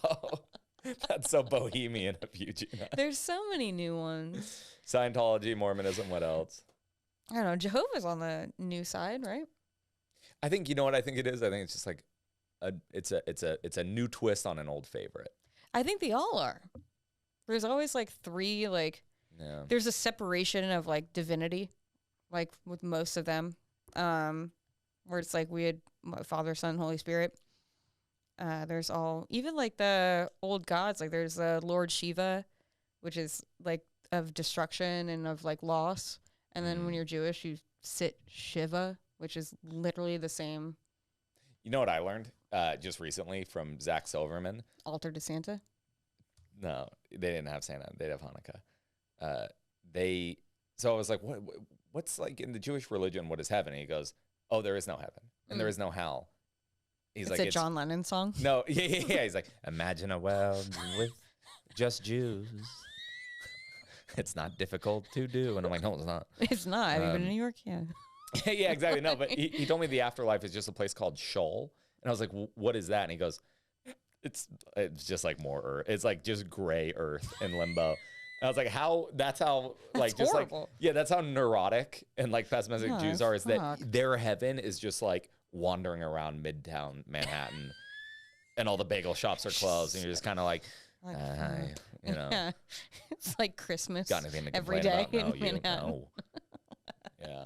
Oh, that's so bohemian of you, Gina. There's so many new ones. Scientology, Mormonism, what else? I don't know. Jehovah's on the new side, right? I think you know what I think it is. I think it's just like it's a new twist on an old favorite. I think they all are. There's always like 3 like Yeah. there's a separation of like divinity, like with most of them, where it's like we had Father, Son, Holy Spirit. There's all even like the old gods. Like there's Lord Shiva, which is like of destruction and of like loss. And then when you're Jewish, you sit Shiva, which is literally the same You know what I learned just recently from Zach Silverman? altar to Santa. No, they didn't have Santa. They'd have Hanukkah. So I was like, what's like in the Jewish religion? What is heaven? And he goes, oh, there is no heaven and there is no hell. He's It's like, a John Lennon song. No, yeah. He's like, imagine a world with just Jews. It's not difficult to do. And I'm like, no, it's not. It's not. Have you been to New York? Yeah. Yeah, exactly. No, but he told me the afterlife is just a place called Sheol. And I was like, what is that? And he goes, it's just like more earth. It's like just gray earth and limbo. And I was like, that's how like just horrible. like yeah, that's how neurotic and like pessimistic No, Jews are, is that fuck. their heaven is just like wandering around Midtown Manhattan and all the bagel shops are closed and you're just kind of like, Like, hi, you know, Yeah. It's like Christmas got anything to every complain day about? No, in you Manhattan. no. Yeah.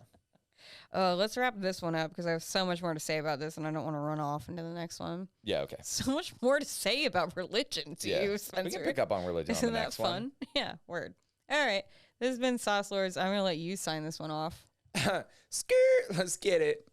Let's wrap this one up because I have so much more to say about this and I don't want to run off into the next one. Yeah, okay. So much more to say about religion to Yeah. you, We Spencer. can pick up on religion Isn't on the that next fun? one. Yeah, word. All right. This has been Sauce Lords. I'm going to let you sign this one off. Skirt, let's get it.